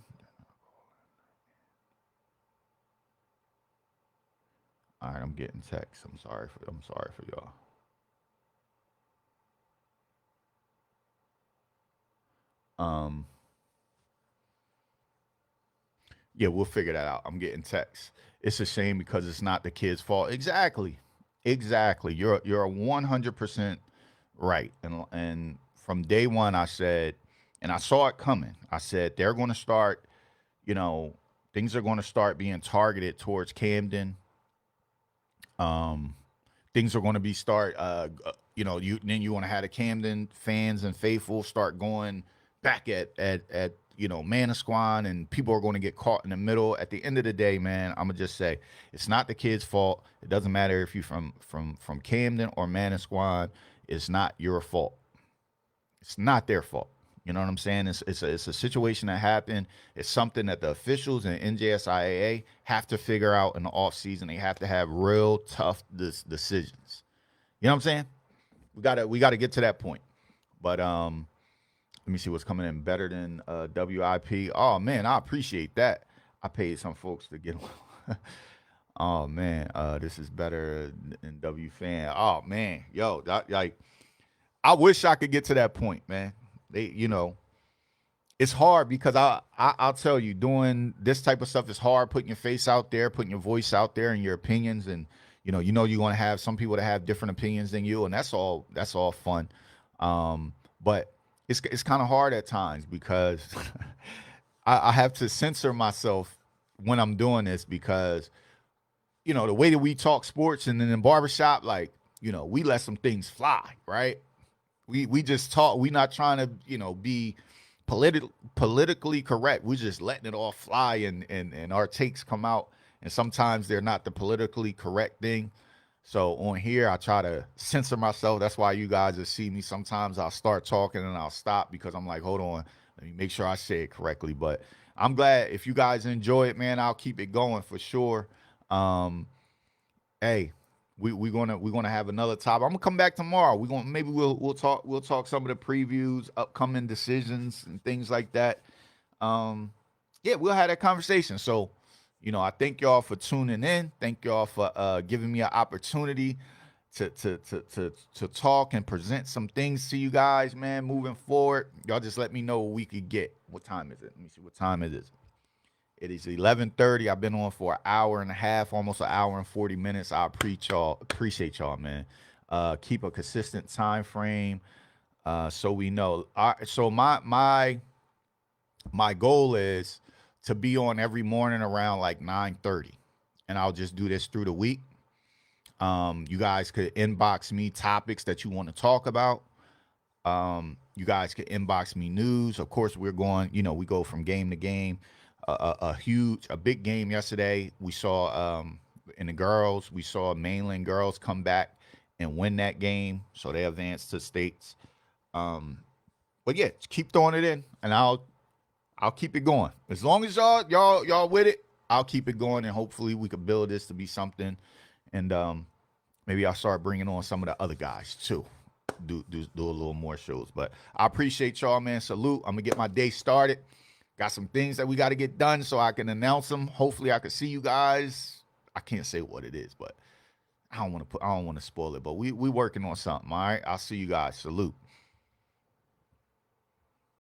All right, I'm getting text. I'm sorry for y'all. Um, yeah, we'll figure that out. I'm getting texts. It's a shame because it's not the kid's fault. Exactly. Exactly. You're 100% right. And from day one I said, and I saw it coming. I said they're going to start, you know, things are going to start being targeted towards Camden. Um things are going to be start you want to have the Camden fans and faithful start going back at Manasquan, and people are going to get caught in the middle. At the end of the day, man, I'm gonna just say it's not the kid's fault. It doesn't matter if you're from Camden or Manasquan. It's not your fault. It's not their fault. You know what I'm saying? It's a situation that happened. It's something that the officials and NJSIAA have to figure out in the off season. They have to have real tough decisions. You know what I'm saying? We gotta get to that point. But let me see what's coming in better than WIP. Oh man, I appreciate that. I paid some folks to get. Oh man, this is better than W fan. Oh man, yo, like I wish I could get to that point, man. It's hard because I'll tell you, doing this type of stuff is hard. Putting your face out there, putting your voice out there, and your opinions, and you're going to have some people that have different opinions than you, and that's all fun. But it's kind of hard at times because I have to censor myself when I'm doing this because the way that we talk sports and then in barbershop, like we let some things fly, right? We just talk. We not trying to be politically correct. We're just letting it all fly, and our takes come out, and sometimes they're not the politically correct thing. So on here, I try to censor myself. That's why you guys will see me. Sometimes I'll start talking and I'll stop because I'm like, hold on, let me make sure I say it correctly. But I'm glad if you guys enjoy it, man. I'll keep it going for sure. Um, hey, we're gonna have another topic. I'm gonna come back tomorrow. We're gonna maybe we'll talk some of the previews, upcoming decisions, and things like that. Yeah, we'll have that conversation. So, I thank y'all for tuning in. Thank y'all for giving me an opportunity to talk and present some things to you guys, man. Moving forward, y'all just let me know what we could get. What time is it? Let me see what time it is. It is 11:30. I've been on for an hour and a half, almost an hour and 40 minutes. I appreciate y'all, man. Keep a consistent time frame, so we know. So my goal is to be on every morning around like 9:30, and I'll just do this through the week. You guys could inbox me topics that you want to talk about. You guys could inbox me news. Of course, we're going. We go from game to game. A big game yesterday. We saw in the girls. We saw mainland girls come back and win that game, so they advanced to states. But yeah, keep throwing it in, and I'll keep it going. As long as y'all with it, I'll keep it going, and hopefully we could build this to be something. And maybe I'll start bringing on some of the other guys too. Do a little more shows. But I appreciate y'all, man. Salute. I'm gonna get my day started. Got some things that we got to get done so I can announce them. Hopefully I can see you guys. I can't say what it is, but I don't want to spoil it. But we working on something. All right. I'll see you guys. Salute.